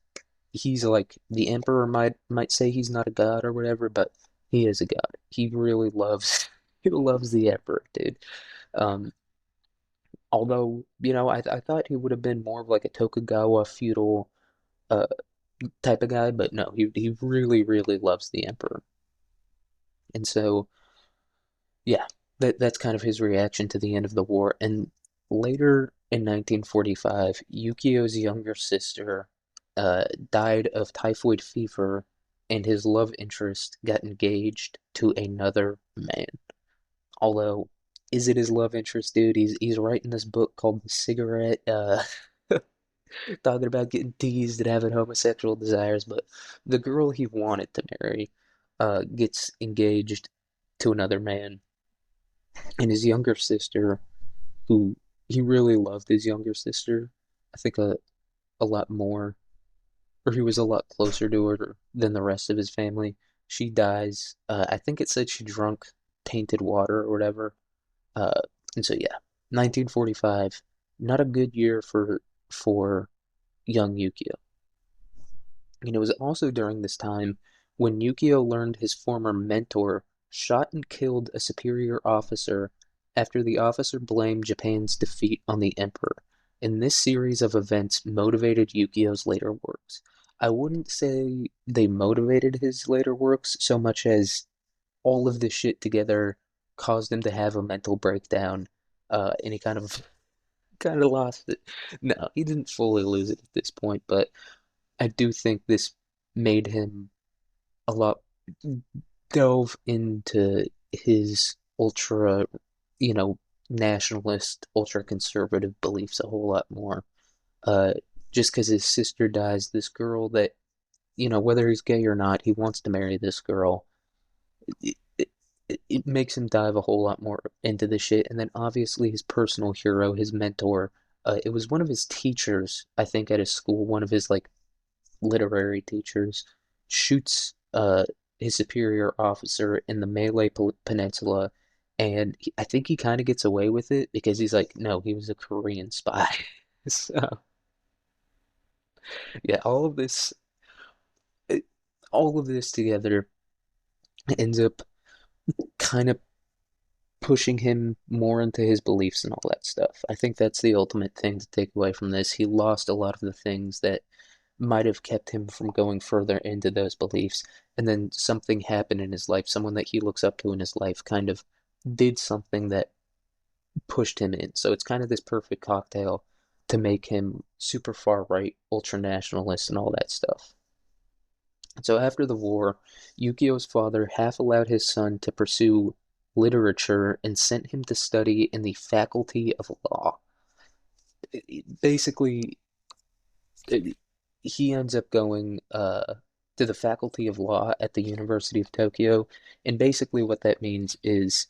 he's like the emperor might say he's not a god or whatever, but he is a god. He really loves he loves the emperor, dude. Um, Although, I thought he would have been more of like a Tokugawa feudal uh type of guy, but no, he really, really loves the emperor. And so yeah, that's kind of his reaction to the end of the war. And later in 1945, Yukio's younger sister died of typhoid fever, and his love interest got engaged to another man. Although, is it his love interest, dude? He's writing this book called The Cigarette, talking about getting teased and having homosexual desires, but the girl he wanted to marry gets engaged to another man, and his younger sister, who he really loved his younger sister, I think a lot more, or he was a lot closer to her than the rest of his family. She dies. I think it said she drunk tainted water or whatever. Uh, and so yeah, 1945, not a good year for young Yukio. And it was also during this time when Yukio learned his former mentor shot and killed a superior officer after the officer blamed Japan's defeat on the emperor. And this series of events motivated Yukio's later works. I wouldn't say they motivated his later works so much as all of this shit together caused him to have a mental breakdown, and he kind of lost it. No, he didn't fully lose it at this point, but I do think this made him a lot delve into his ultra, you know, nationalist, ultra conservative beliefs a whole lot more. Uh, just because his sister dies, this girl that whether he's gay or not, he wants to marry this girl. It, it, it makes him dive a whole lot more into the shit. And then obviously his personal hero, his mentor, it was one of his teachers, I think, at his school, one of his like literary teachers, shoots his superior officer in the Malay Peninsula, and I think he kind of gets away with it because he's like, no, he was a Korean spy. So yeah, it, all of this together ends up kind of pushing him more into his beliefs and all that stuff. I think that's the ultimate thing to take away from this. He lost a lot of the things that might have kept him from going further into those beliefs. And then something happened in his life, someone that he looks up to in his life kind of did something that pushed him in. So it's kind of this perfect cocktail to make him super far right, ultra nationalist, and all that stuff. So after the war, Yukio's father half allowed his son to pursue literature and sent him to study in the faculty of law. Basically, he ends up going to the faculty of law at the University of Tokyo, and basically what that means is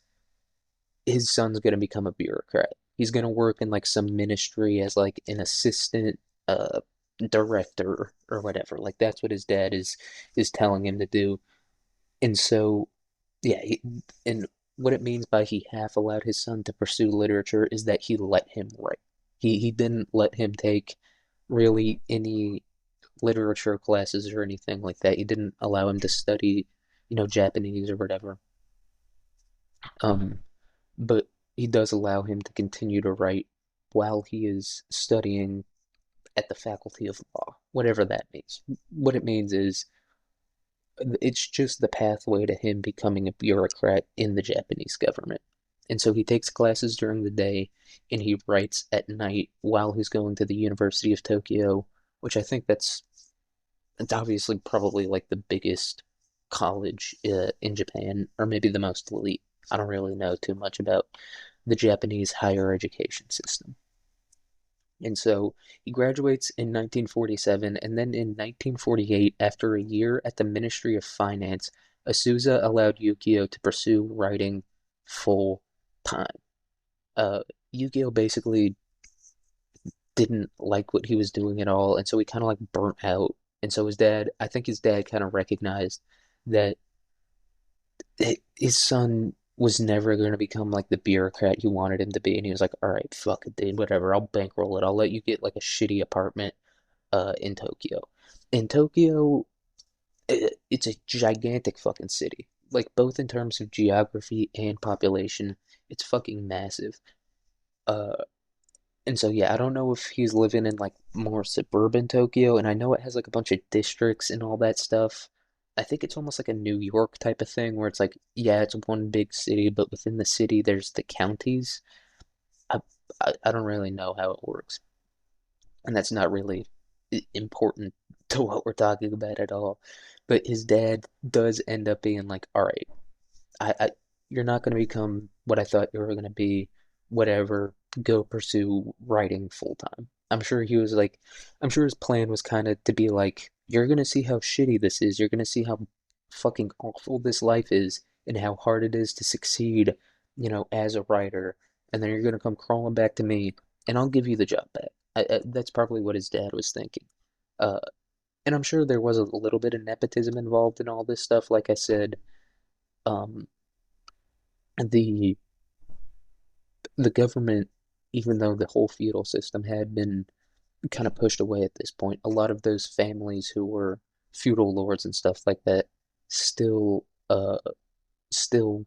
his son's going to become a bureaucrat. He's going to work in like some ministry as like an assistant uh director or whatever. Like that's what his dad is telling him to do. And so yeah, and what it means by he half allowed his son to pursue literature is that he let him write. He didn't let him take really any literature classes or anything like that. He didn't allow him to study, Japanese or whatever. Um, but he does allow him to continue to write while he is studying at the Faculty of Law, whatever that means. What it means is it's just the pathway to him becoming a bureaucrat in the Japanese government. And so he takes classes during the day and he writes at night while he's going to the University of Tokyo, which I think it's obviously probably like the biggest college in Japan, or maybe the most elite. I don't really know too much about the Japanese higher education system. And so he graduates in 1947, and then in 1948, after a year at the Ministry of Finance, Asusa allowed Yukio to pursue writing full time. Uh, Yukio basically didn't like what he was doing at all, and so he kind of like burnt out. And so I think his dad kind of recognized that his son was never going to become like the bureaucrat he wanted him to be, and he was like, "All right, fuck it, dude, whatever. I'll bankroll it. I'll let you get like a shitty apartment in Tokyo." In Tokyo, it's a gigantic fucking city, like both in terms of geography and population. It's fucking massive. Uh, And so, yeah, I don't know if he's living in like more suburban Tokyo, and I know it has like a bunch of districts and all that stuff. I think it's almost like a New York type of thing where it's like, yeah, it's one big city, but within the city there's the counties. I I don't really know how it works, and that's not really important to what we're talking about at all. But his dad does end up being like, all right, I you're not going to become what I thought you were going to be, whatever, go pursue writing full time. I'm sure his plan was kind of to be like, you're going to see how shitty this is. You're going to see how fucking awful this life is and how hard it is to succeed, as a writer. And then you're going to come crawling back to me and I'll give you the job back. That's probably what his dad was thinking. Uh, and I'm sure there was a little bit of nepotism involved in all this stuff. Like I said, um, the the government, even though the whole feudal system had been kind of pushed away at this point, a lot of those families who were feudal lords and stuff like that still still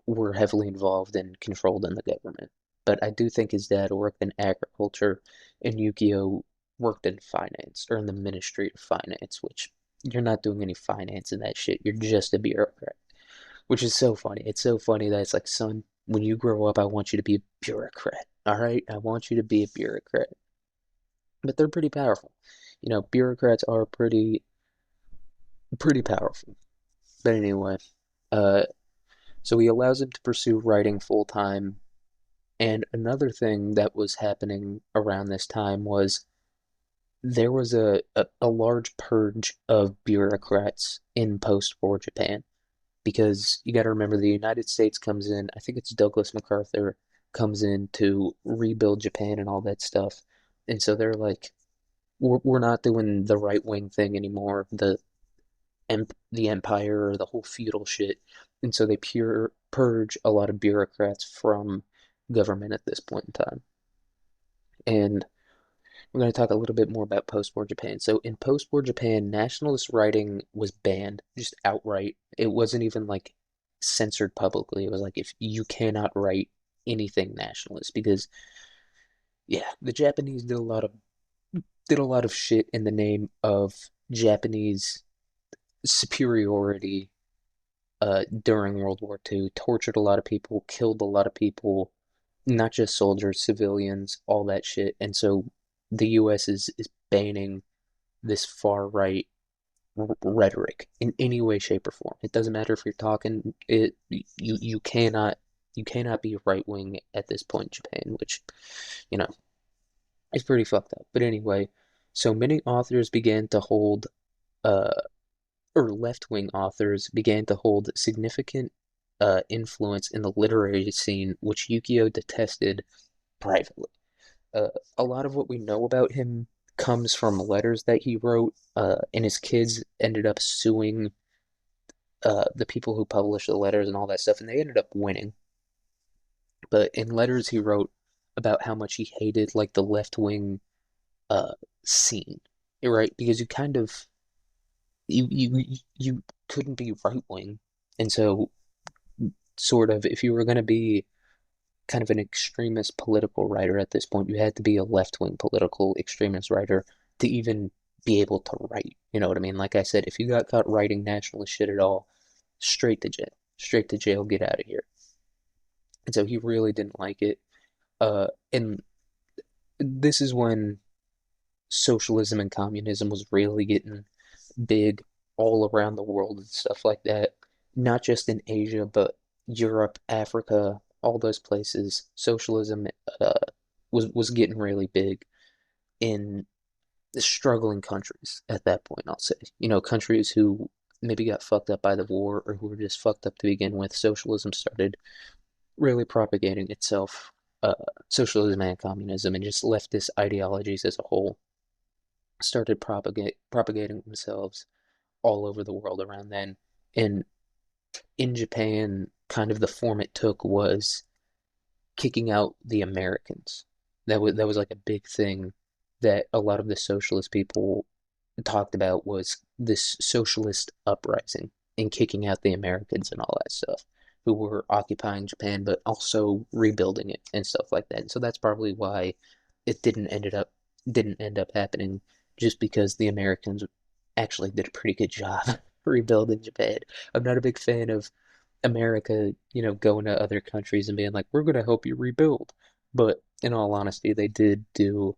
were heavily involved and controlled in the government. But I do think his dad worked in agriculture and Yukio worked in finance or in the Ministry of Finance, which you're not doing any finance in that shit. You're just a bureaucrat. Which is so funny. It's so funny that it's like, son, when you grow up, I want you to be a bureaucrat. All right? I want you to be a bureaucrat. But they're pretty powerful. Bureaucrats are pretty powerful. But anyway, uh, so he allows him to pursue writing full time. And another thing that was happening around this time was there was a large purge of bureaucrats in post-war Japan because you got to remember the United States comes in, I think it's Douglas MacArthur comes in to rebuild Japan and all that stuff. And so they're like, we're not doing the right wing thing anymore, the empire or the whole feudal shit. And so they purge a lot of bureaucrats from government at this point in time. And we're going to talk a little bit more about post-war Japan. So in post-war Japan, nationalist writing was banned just outright. It wasn't even like censored publicly. It was like if you cannot write anything nationalist because yeah, the Japanese did a lot of shit in the name of Japanese superiority during World War II, tortured a lot of people, killed a lot of people, not just soldiers, civilians, all that shit. And so the US is banning this far right rhetoric in any way, shape, or form. It doesn't matter if you're talking it you cannot be right wing at this point in Japan, which, you know, is pretty fucked up. But anyway, so many authors began to hold uh or left-wing authors began to hold significant influence in the literary scene, which Yukio detested privately. Uh, a lot of what we know about him comes from letters that he wrote, and his kids ended up suing the people who published the letters and all that stuff, and they ended up winning. But in letters he wrote about how much he hated like the left-wing uh, scene, right? Because you couldn't be right-wing, and so sort of if you were going to be kind of an extremist political writer at this point. You had to be a left wing political extremist writer to even be able to write. You know what I mean? Like I said, if you got caught writing nationalist shit at all, straight to jail. Straight to jail, get out of here. And so he really didn't like it. And this is when socialism and communism was really getting big all around the world and stuff like that. Not just in Asia, but Europe, Africa, all those places. Socialism uh, was getting really big in the struggling countries at that point, I'll say. You know, countries who maybe got fucked up by the war or who were just fucked up to begin with. Socialism started really propagating itself, uh, socialism and communism, and just leftist ideologies as a whole started propagating themselves all over the world around then. And in Japan, kind of the form it took was kicking out the Americans. That was like a big thing that a lot of the socialist people talked about was this socialist uprising and kicking out the Americans and all that stuff who were occupying Japan but also rebuilding it and stuff like that. And so that's probably why it didn't end up happening just because the Americans actually did a pretty good job rebuilding Japan. I'm not a big fan of America, you know, going to other countries and being like, we're going to help you rebuild. But in all honesty, they did do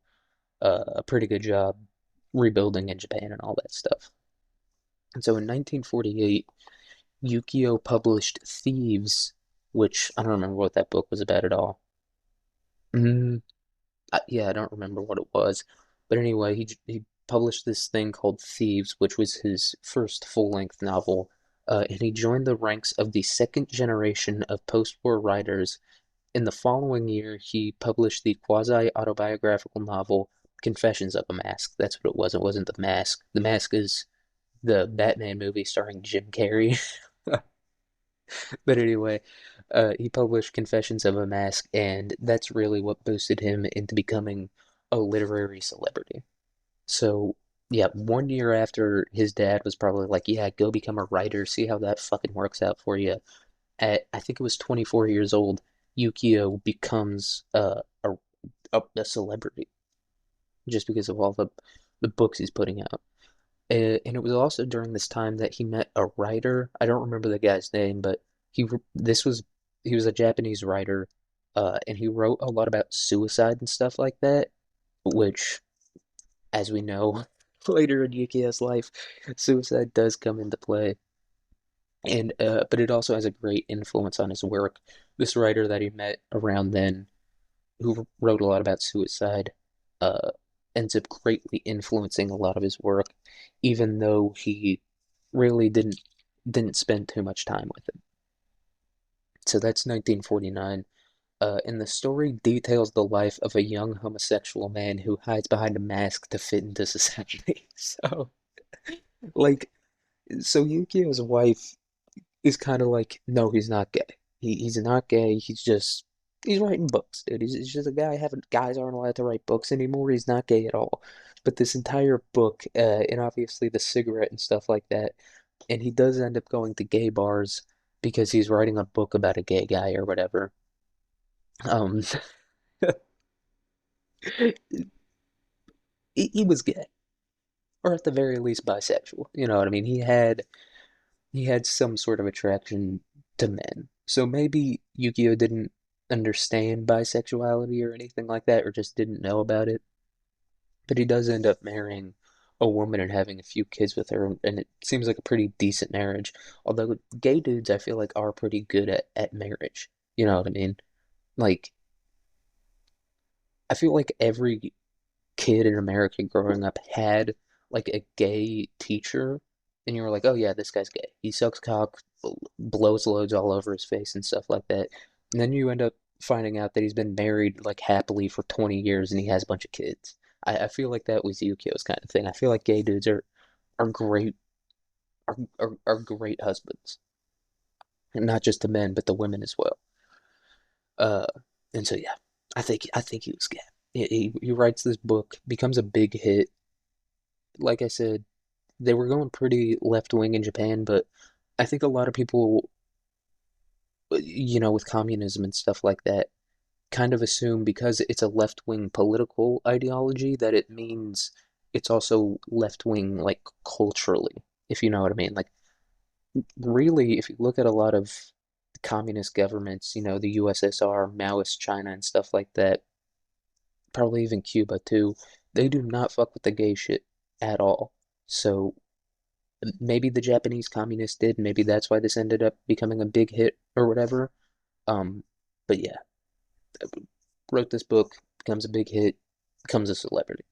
a pretty good job rebuilding in Japan and all that stuff. And so in 1948, Yukio published Thieves, which I don't remember what that book was about at all. Mm, yeah, I don't remember what it was. But anyway, he published this thing called Thieves, which was his first full-length novel. And he joined the ranks of the second generation of post-war writers. In the following year, he published the quasi-autobiographical novel Confessions of a Mask. That's what it was. It wasn't The Mask. The Mask is the Batman movie starring Jim Carrey. But anyway, he published Confessions of a Mask, and that's really what boosted him into becoming a literary celebrity. So, yeah, 1 year after his dad was probably like, yeah, go become a writer, see how that fucking works out for you. At, I think it was 24 years old, Yukio becomes a celebrity just because of all the books he's putting out. And it was also during this time that he met a writer. I don't remember the guy's name, but this was he was a Japanese writer, and he wrote a lot about suicide and stuff like that, which, as we know, later in Yukio's life, suicide does come into play. And but it also has a great influence on his work. This writer that he met around then, who wrote a lot about suicide, uh, ends up greatly influencing a lot of his work, even though he really didn't spend too much time with him. So that's 1949. And the story details the life of a young homosexual man who hides behind a mask to fit into society. Like, so Yukio's wife is kind of like, no, he's not gay. He's not gay. He's writing books, dude. He's just a guy having guys aren't allowed to write books anymore. He's not gay at all. But this entire book, and obviously the cigarette and stuff like that, and he does end up going to gay bars because he's writing a book about a gay guy or whatever. Um, he was gay, or at the very least bisexual. You know what I mean? He had some sort of attraction to men. So maybe Yukio didn't understand bisexuality or anything like that, or just didn't know about it. But he does end up marrying a woman and having a few kids with her, and it seems like a pretty decent marriage. Although gay dudes, I feel like, are pretty good at marriage. You know what I mean? Like, I feel like every kid in America growing up had like a gay teacher, and you were like, oh yeah, this guy's gay. He sucks cock, blows loads all over his face and stuff like that. And then you end up finding out that he's been married like happily for 20 years and he has a bunch of kids. I feel like that was Yukio's kind of thing. I feel like gay dudes are great are great husbands, and not just to men but to women as well. Uh, and so yeah, I think he was gay. He writes this book, becomes a big hit. Like I said, they were going pretty left wing in Japan, but I think a lot of people, with communism and stuff like that, kind of assume because it's a left wing political ideology that it means it's also left wing, like culturally, if you know what I mean. Like, really, if you look at a lot of communist governments, the USSR, Maoist China, and stuff like that, probably even Cuba too, they do not fuck with the gay shit at all. So maybe the Japanese communists did. Maybe that's why this ended up becoming a big hit or whatever. Um, but yeah, wrote this book, becomes a big hit, becomes a celebrity.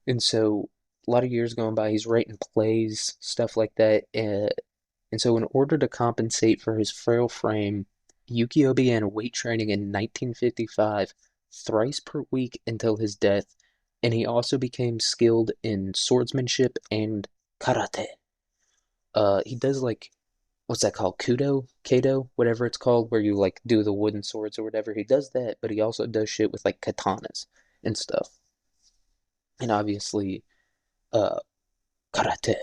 And so a lot of years going by, he's writing plays, stuff like that. And so in order to compensate for his frail frame, Yukio began weight training in 1955, thrice per week until his death. And he also became skilled in swordsmanship and karate. He does like what's that called? Kado, whatever it's called, where you like do the wooden swords or whatever. He does that, but he also does shit with like katanas and stuff. And obviously, uh, karate.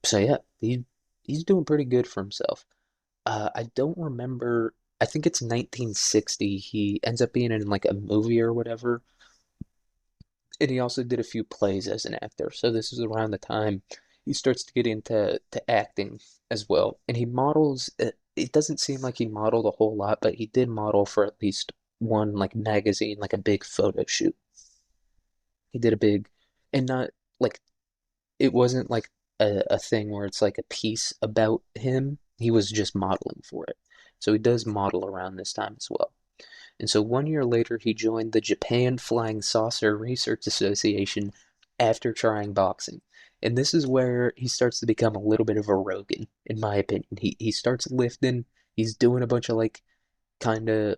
So yeah, he's doing pretty good for himself. I don't remember. I think it's 1960. He ends up being in like a movie or whatever, and he also did a few plays as an actor. So this is around the time he starts to get into acting as well. And he models. It doesn't seem like he modeled a whole lot, but he did model for at least one like magazine, like a big photo shoot. He did a big, and not like it wasn't like a thing where it's like a piece about him. He was just modeling for it. So he does model around this time as well. And so 1 year later, he joined the Japan Flying Saucer Research Association after trying boxing. And this is where he starts to become a little bit of a Rogan, in my opinion. He starts lifting, he's doing a bunch of like kind of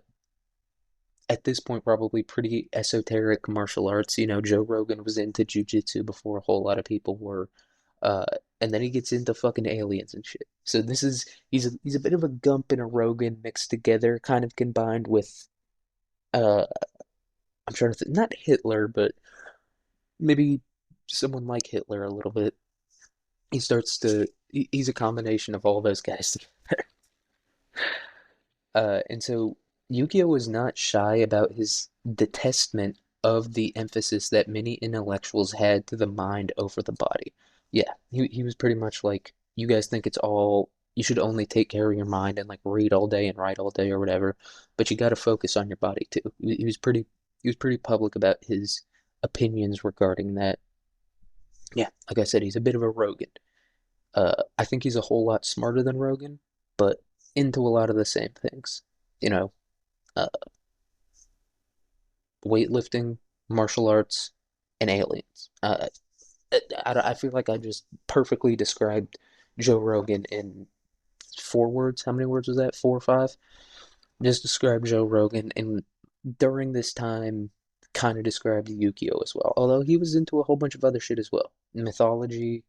at this point probably pretty esoteric martial arts. Joe Rogan was into jujitsu before a whole lot of people were. Uh, and then he gets into fucking aliens and shit. So he's a bit of a Gump and a Rogan mixed together, kind of combined with uh I'm trying to think, not Hitler, but maybe someone like Hitler a little bit. He's a combination of all those guys. And so Yukio was not shy about his detestment of the emphasis that many intellectuals had to the mind over the body. Yeah, he was pretty much like, you guys think you should only take care of your mind and like read all day and write all day or whatever, but you got to focus on your body too. He was pretty public about his opinions regarding that. Yeah, like I said, he's a bit of a Rogan. I think he's a whole lot smarter than Rogan, but into a lot of the same things. You know, uh, weightlifting, martial arts, and aliens. I feel like I just perfectly described Joe Rogan in 4 words. How many words was that? Four or five? Just described Joe Rogan, and during this time, kind of described Yukio as well. Although he was into a whole bunch of other shit as well. Mythology,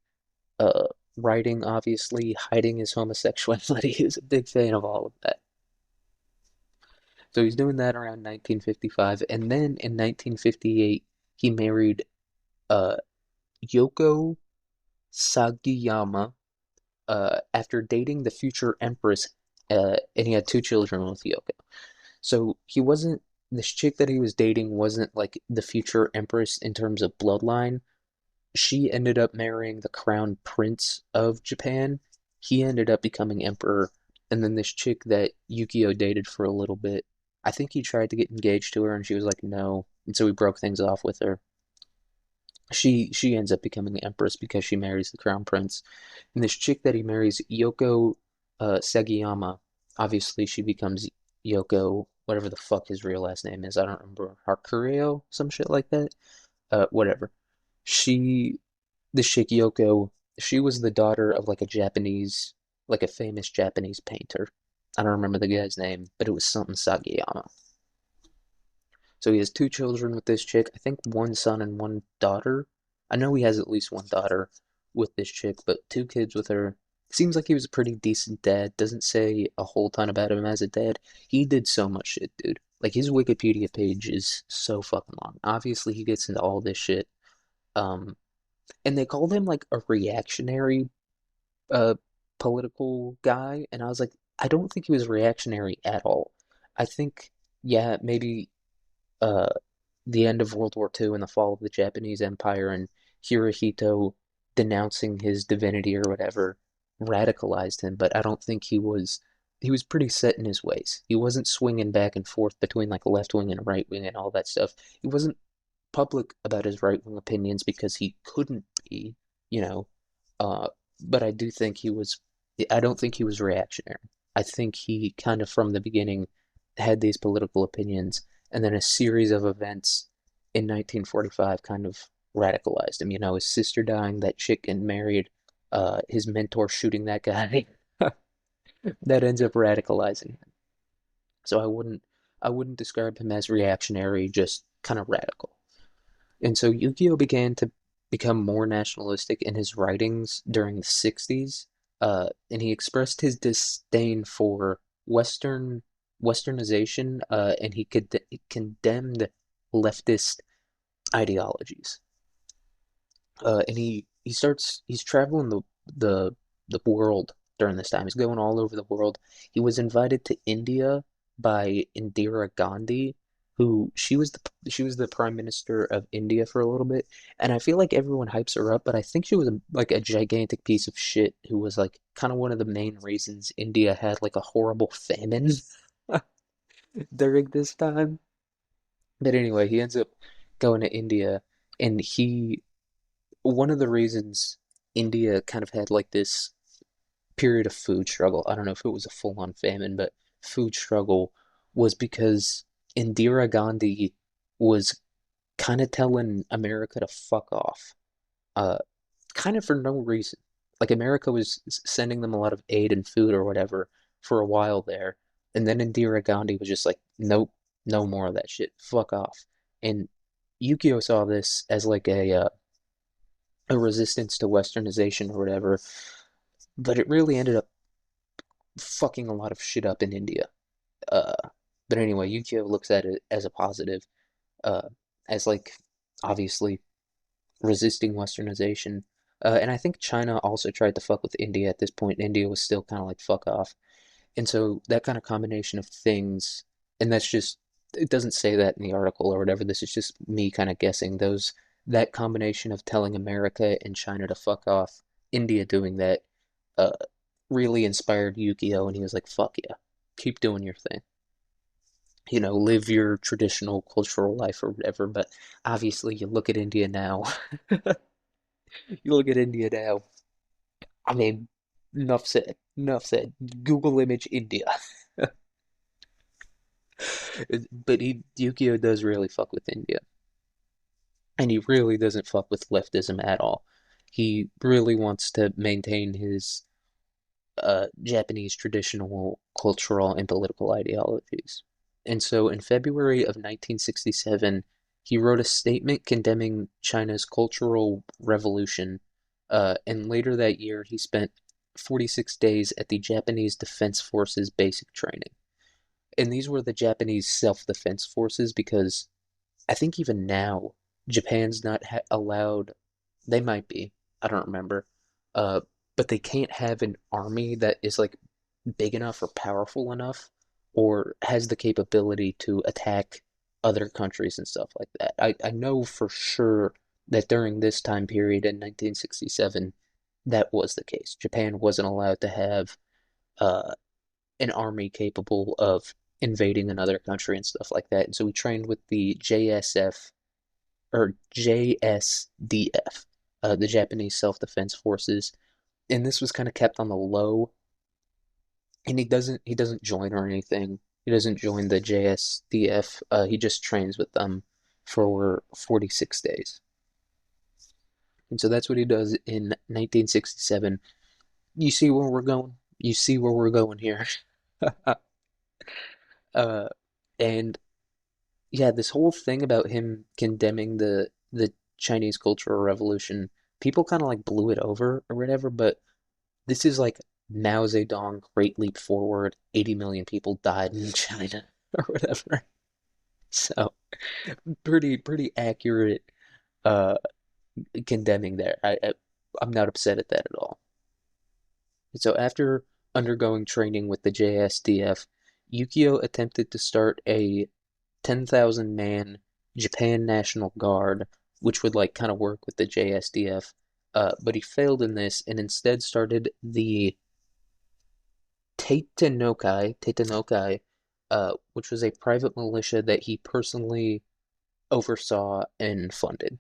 uh, writing, obviously, hiding his homosexuality. He was a big fan of all of that. So he's doing that around 1955, and then in 1958, he married uh, Yoko Sagiyama after dating the future empress, and he had 2 children with Yoko. So he wasn't this chick that he was dating wasn't like the future empress in terms of bloodline. She ended up marrying the crown prince of Japan. He ended up becoming emperor, and then this chick that Yukio dated for a little bit, I think he tried to get engaged to her, and she was like no, and so he broke things off with her. She ends up becoming empress because she marries the crown prince. And this chick that he marries, Yoko Sagiyama, obviously she becomes Yoko, whatever the fuck his real last name is. I don't remember. Hakureo, some shit like that. Whatever. She, this chick Yoko, she was the daughter of like a Japanese, like a famous Japanese painter. I don't remember the guy's name, but it was something Sagiyama. So he has 2 children with this chick. I think 1 son and 1 daughter. I know he has at least 1 daughter with this chick, but 2 kids with her. Seems like he was a pretty decent dad. Doesn't say a whole ton about him as a dad. He did so much shit, dude. Like his Wikipedia page is so fucking long. Obviously, he gets into all this shit. Um, and they called him like a reactionary uh political guy, and I was like, I don't think he was reactionary at all. I think, yeah, maybe uh the end of World War II and the fall of the Japanese Empire and Hirohito denouncing his divinity or whatever radicalized him, but I don't think he was pretty set in his ways. He wasn't swinging back and forth between like left wing and right wing and all that stuff. He wasn't public about his right wing opinions because he couldn't be, you know. Uh, but I do think he was. I don't think he was reactionary. I think he kind of from the beginning had these political opinions, and then a series of events in 1945 kind of radicalized him. You know, his sister dying, that chick getting married, his mentor shooting that guy. That ends up radicalizing him. So I wouldn't describe him as reactionary, just kind of radical. And so Yukio began to become more nationalistic in his writings during the 60s, and he expressed his disdain for Westernization, and he condemned leftist ideologies. And he's traveling the the world during this time. He's going all over the world. He was invited to India by Indira Gandhi, who she was the prime minister of India for a little bit, and I feel like everyone hypes her up, but I think she was like a gigantic piece of shit who was like kind of one of the main reasons India had like a horrible famine during this time. But anyway, he ends up going to India, and he one of the reasons India kind of had like this period of food struggle, I don't know if it was a full-on famine, but food struggle was because Indira Gandhi was kind of telling America to fuck off, uh, kind of for no reason. Like America was sending them a lot of aid and food or whatever for a while there, and then Indira Gandhi was just like, nope, no more of that shit, fuck off. And Yukio saw this as like a resistance to westernization or whatever, but it really ended up fucking a lot of shit up in India. Uh, but anyway, Yukio looks at it as a positive, uh, as like obviously resisting westernization. And I think China also tried to fuck with India at this point. India was still kind of like fuck off. And so that kind of combination of things, and that's just, it doesn't say that in the article or whatever. This is just me kind of guessing. That combination of telling America and China to fuck off, India doing that, uh, really inspired Yukio, and he was like, fuck yeah, keep doing your thing. Live your traditional cultural life or whatever. But obviously, you look at India now, you look at India now, I mean, enough said, enough said. Google image India. But Yukio does really fuck with India. and he really doesn't fuck with leftism at all. He really wants to maintain his Japanese traditional cultural and political ideologies. And so in February of 1967, he wrote a statement condemning China's cultural revolution. And later that year, he spent 46 days at the Japanese Defense Forces basic training. And these were the Japanese self-defense forces because I think even now, Japan's not allowed, they might be, I don't remember, uh, but they can't have an army that is like big enough or powerful enough or has the capability to attack other countries and stuff like that. I know for sure that during this time period in 1967, that was the case. Japan wasn't allowed to have uh, an army capable of invading another country and stuff like that. And so we trained with the JSF or JSDF, the Japanese Self-Defense Forces, and this was kind of kept on the low. And he doesn't join or anything. He doesn't join the JSDF. He just trains with them for 46 days. And so that's what he does in 1967. You see where we're going? You see where we're going here. uh, and yeah, this whole thing about him condemning the Chinese Cultural Revolution, people kind of like blew it over or whatever, but this is like Mao Zedong, Great Leap Forward, 80 million people died in China or whatever. So pretty accurate uh condemning there. I'm not upset at that at all. So after undergoing training with the JSDF, Yukio attempted to start a 10,000 man Japan National Guard, which would like kind of work with the JSDF. But he failed in this and instead started the Tatenokai, which was a private militia that he personally oversaw and funded.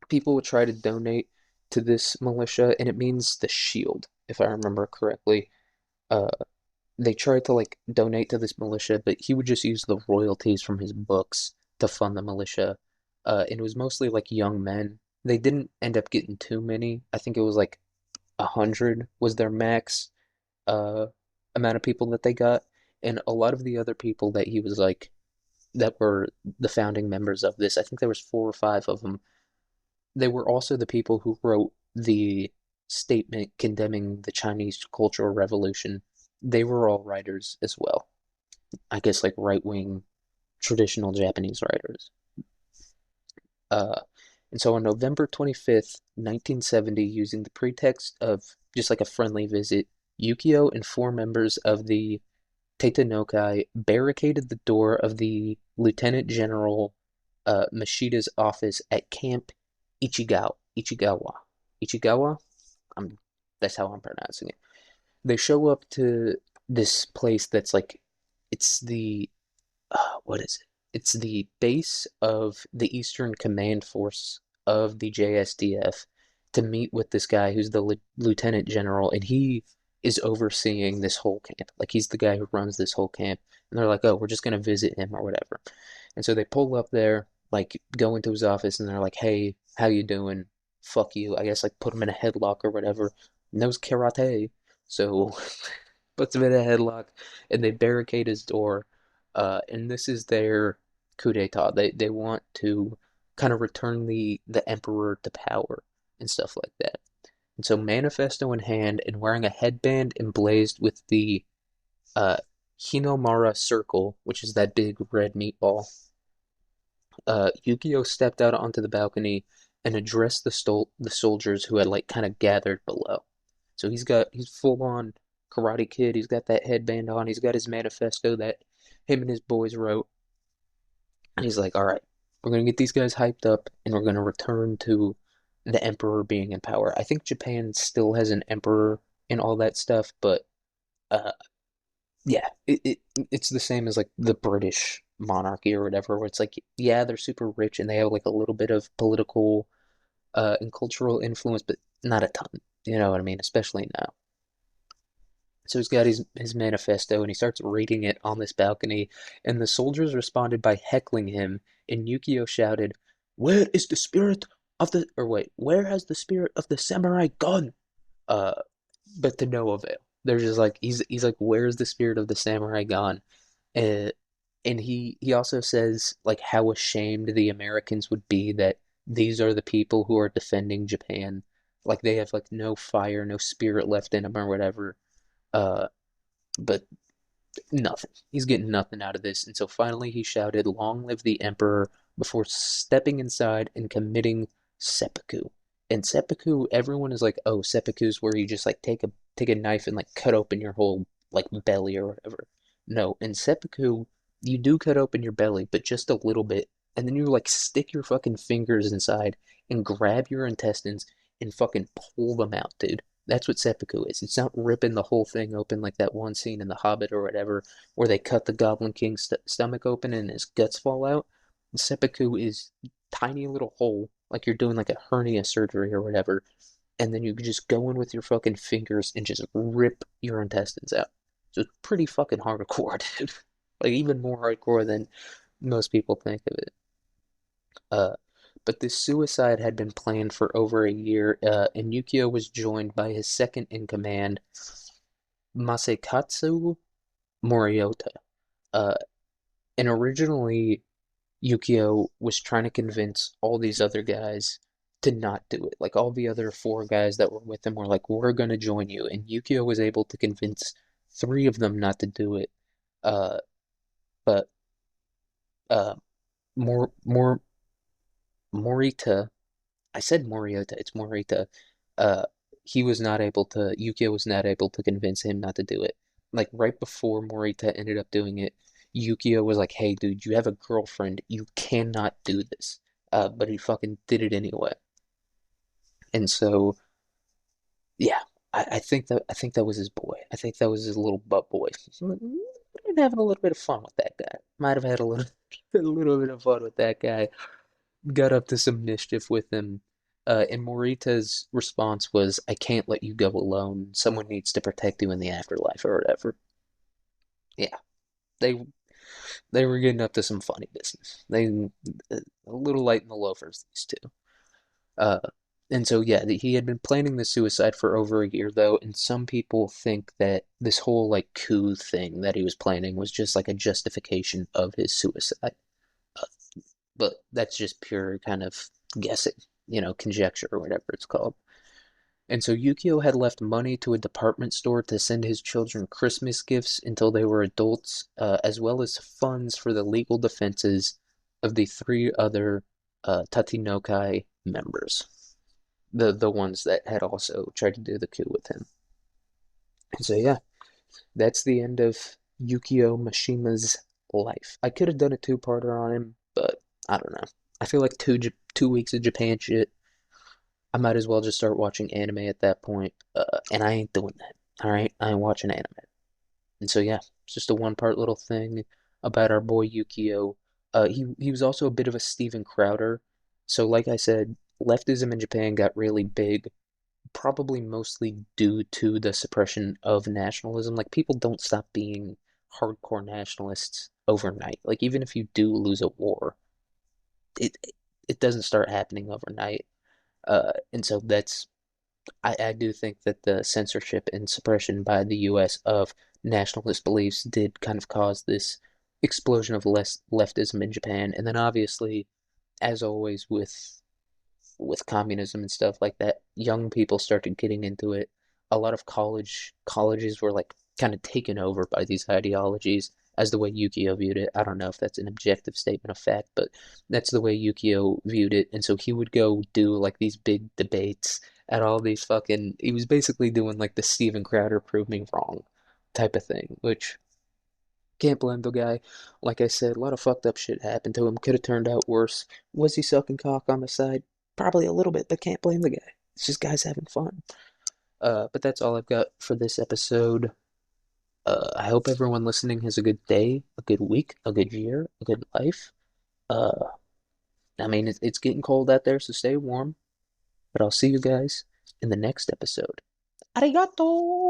People would try to donate to this militia, and it means the shield, if I remember correctly. Uh, they tried to like donate to this militia, but he would just use the royalties from his books to fund the militia. And it was mostly like young men. They didn't end up getting too many. I think it was like 100 was their max uh amount of people that they got. And a lot of the other people that he was like that were the founding members of this, I think there was 4 or 5 of them. They were also the people who wrote the statement condemning the Chinese Cultural Revolution. They were all writers as well. I guess like right-wing traditional Japanese writers. Uh, and so on November 25th, 1970, using the pretext of just like a friendly visit, Yukio and 4 members of the Tatenokai barricaded the door of the Lieutenant General Mashida's office at Camp Ichigawa. I'm that's how I'm pronouncing it. They show up to this place that's like it's the what is it? It's the base of the Eastern Command Force of the JSDF to meet with this guy who's the lieutenant general, and he is overseeing this whole camp. Like he's the guy who runs this whole camp, and they're like, "Oh, we're just gonna visit him or whatever." And so they pull up there, like go into his office, and they're like, "Hey, how you doing? Fuck you." I guess like put him in a headlock or whatever. Knows karate, so puts him in a headlock, and they barricade his door. And this is their coup d'état. They want to kind of return the emperor to power and stuff like that. And so, manifesto in hand and wearing a headband emblazed with the uh, Hinomara circle, which is that big red meatball, Yukio stepped out onto the balcony and addressed the soldiers who had like kind of gathered below. So he's full on Karate Kid. He's got that headband on. He's got his manifesto that him and his boys wrote. And he's like, "All right, we're gonna get these guys hyped up, and we're gonna return to the emperor being in power." I think Japan still has an emperor and all that stuff, but uh, yeah, it's the same as like the British monarchy or whatever, where it's like, yeah, they're super rich and they have like a little bit of political and cultural influence, but not a ton. You know what I mean? Especially now. So he's got his manifesto and he starts reading it on this balcony, and the soldiers responded by heckling him, and Yukio shouted, Where is the spirit of the, or wait, where has the spirit of the samurai gone? Uh, but to no avail. They're just like, he's like, where's the spirit of the samurai gone? Uh, and he also says like how ashamed the Americans would be that these are the people who are defending Japan. Like they have like no fire, no spirit left in them or whatever. Uh, but nothing. He's getting nothing out of this. And so finally he shouted, "Long live the Emperor," before stepping inside and committing seppuku. And seppuku, everyone is like, oh, seppuku's where you just like take a knife and like cut open your whole like belly or whatever. No, in seppuku, you do cut open your belly, but just a little bit. And then you like stick your fucking fingers inside and grab your intestines and fucking pull them out, dude. That's what seppuku is. It's not ripping the whole thing open like that one scene in The Hobbit or whatever, where they cut the Goblin King's stomach open and his guts fall out. Seppuku is tiny little hole, like you're doing like a hernia surgery or whatever, and then you just go in with your fucking fingers and just rip your intestines out. So it's pretty fucking hardcore, dude. Like even more hardcore than most people think of it. Uh, but this suicide had been planned for over a year, and Yukio was joined by his second in command, Masekatsu Moriota. Uh, and originally, Yukio was trying to convince all these other guys to not do it. Like all the other four guys that were with him were like, "We're gonna join you," and Yukio was able to convince three of them not to do it. Uh, but uh, more Morita, I said Moriota, it's Morita. Uh, he was not able to, Yukio was not able to convince him not to do it. Like right before Morita ended up doing it, Yukio was like, "Hey, dude, you have a girlfriend. You cannot do this." But he fucking did it anyway. And so, yeah, I think that was his boy. I think that was his little butt boy. I'm having a little bit of fun with that guy. Might have had a little, a little bit of fun with that guy. Got up to some mischief with him. And Morita's response was, "I can't let you go alone. Someone needs to protect you in the afterlife," or whatever. Yeah, they they were getting up to some funny business. They a little light in the loafers, these two. Uh, and so yeah, he had been planning the suicide for over a year though, and some people think that this whole like coup thing that he was planning was just like a justification of his suicide. Uh, but that's just pure kind of guessing, conjecture or whatever it's called. And so Yukio had left money to a department store to send his children Christmas gifts until they were adults, as well as funds for the legal defenses of the three other Tatenokai members, the ones that had also tried to do the coup with him. And so yeah, that's the end of Yukio Mishima's life. I could have done a two-parter on him, but I don't know. I feel like 2 weeks of Japan shit. I might as well just start watching anime at that point. And I ain't doing that. All right, I ain't watching anime. And so yeah, it's just a one-part little thing about our boy Yukio. He was also a bit of a Steven Crowder. So like I said, leftism in Japan got really big, probably mostly due to the suppression of nationalism. Like people don't stop being hardcore nationalists overnight. Like even if you do lose a war, it it doesn't start happening overnight. And so I do think that the censorship and suppression by the U.S. of nationalist beliefs did kind of cause this explosion of leftism in Japan. And then obviously, as always with communism and stuff like that, young people started getting into it. A lot of colleges were like kind of taken over by these ideologies as the way Yukio viewed it. I don't know if that's an objective statement of fact, but that's the way Yukio viewed it. And so he would go do like these big debates at all these fucking he was basically doing like the Steven Crowder prove me wrong type of thing, which can't blame the guy. Like I said, a lot of fucked up shit happened to him. Could have turned out worse. Was he sucking cock on the side? Probably a little bit, but can't blame the guy. It's just guys having fun. But that's all I've got for this episode. I hope everyone listening has a good day, a good week, a good year, a good life. Uh, I mean, it's getting cold out there, so stay warm. But I'll see you guys in the next episode. Arigato!